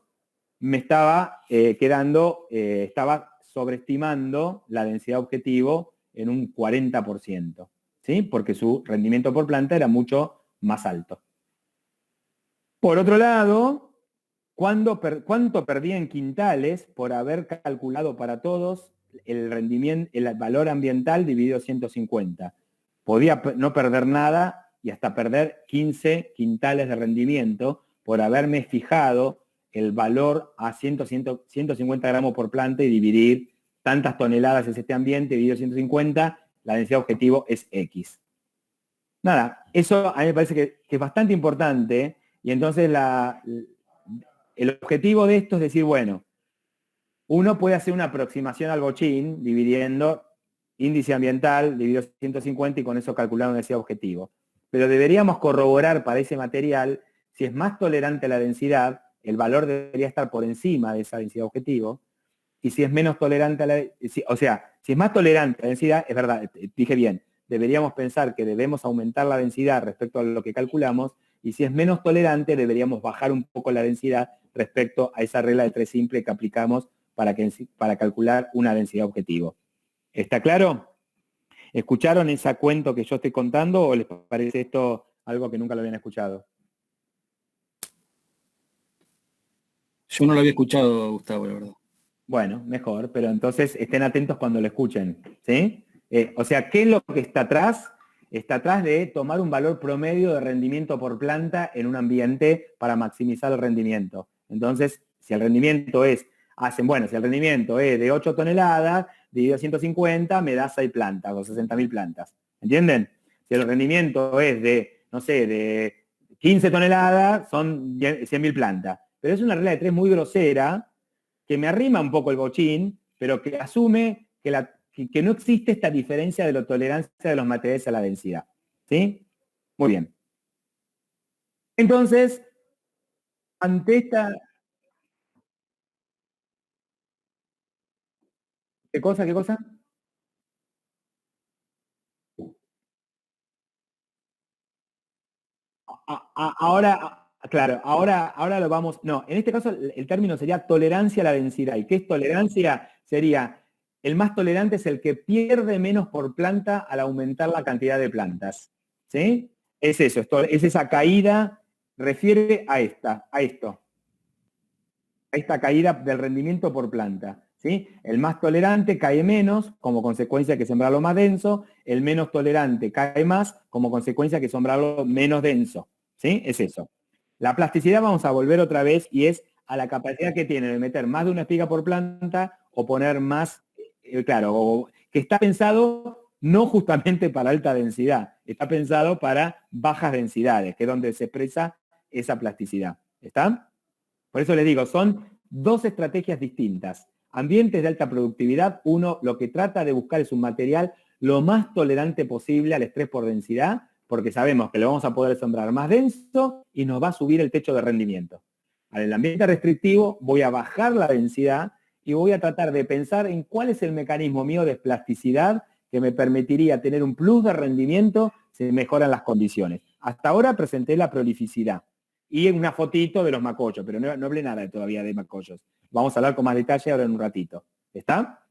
me estaba estaba sobreestimando la densidad objetivo en un 40%, ¿sí? Porque su rendimiento por planta era mucho más alto. Por otro lado, ¿cuánto perdía en quintales por haber calculado para todos el rendimiento, el valor ambiental dividido 150? Podía no perder nada y hasta perder 15 quintales de rendimiento por haberme fijado el valor a 150 gramos por planta y dividir tantas toneladas en este ambiente, dividido 150, la densidad objetivo es X. nada, eso a mí me parece que es bastante importante y entonces el objetivo de esto es decir, bueno, uno puede hacer una aproximación al bochín dividiendo índice ambiental dividido 150 y con eso calcular una densidad objetivo. Pero deberíamos corroborar para ese material si es más tolerante a la densidad, el valor debería estar por encima de esa densidad objetivo, y si es menos tolerante a la si es más tolerante a la densidad, es verdad, dije bien, deberíamos pensar que debemos aumentar la densidad respecto a lo que calculamos, y si es menos tolerante, deberíamos bajar un poco la densidad respecto a esa regla de 3 simple que aplicamos para calcular una densidad objetivo. ¿Está claro? ¿Escucharon ese cuento que yo estoy contando o les parece esto algo que nunca lo habían escuchado? Yo no lo había escuchado, Gustavo, la verdad. Bueno, mejor, pero entonces estén atentos cuando lo escuchen, ¿sí? O sea, ¿qué es lo que está atrás? Está atrás de tomar un valor promedio de rendimiento por planta en un ambiente para maximizar el rendimiento. Entonces, si el rendimiento es, si el rendimiento es de 8 toneladas, dividido 150, me da 6 plantas o 60.000 plantas. ¿Entienden? Si el rendimiento es de, no sé, de 15 toneladas, son 100.000 plantas. Pero es una regla de 3 muy grosera, que me arrima un poco el bochín, pero que asume que no existe esta diferencia de la tolerancia de los materiales a la densidad. ¿Sí? Muy bien. Entonces, ante esta... ¿Qué cosa? ¿Qué cosa? Ahora, claro, ahora lo vamos... No, en este caso el término sería tolerancia a la densidad. ¿Y qué es tolerancia? Sería, el más tolerante es el que pierde menos por planta al aumentar la cantidad de plantas. ¿Sí? Es eso, es esa caída, refiere a esto. A esta caída del rendimiento por planta. ¿Sí? El más tolerante cae menos, como consecuencia que sembrarlo más denso, el menos tolerante cae más, como consecuencia que sembrarlo menos denso. ¿Sí? Es eso. La plasticidad vamos a volver otra vez y es a la capacidad que tiene de meter más de una espiga por planta o poner más, que está pensado no justamente para alta densidad, está pensado para bajas densidades, que es donde se expresa esa plasticidad. ¿Está? Por eso les digo, son dos estrategias distintas. Ambientes de alta productividad, uno lo que trata de buscar es un material lo más tolerante posible al estrés por densidad, porque sabemos que lo vamos a poder sembrar más denso y nos va a subir el techo de rendimiento. En el ambiente restrictivo voy a bajar la densidad y voy a tratar de pensar en cuál es el mecanismo mío de plasticidad que me permitiría tener un plus de rendimiento si mejoran las condiciones. Hasta ahora presenté la prolificidad y una fotito de los macollos, pero no hablé nada todavía de macollos. Vamos a hablar con más detalle ahora en un ratito. ¿Está?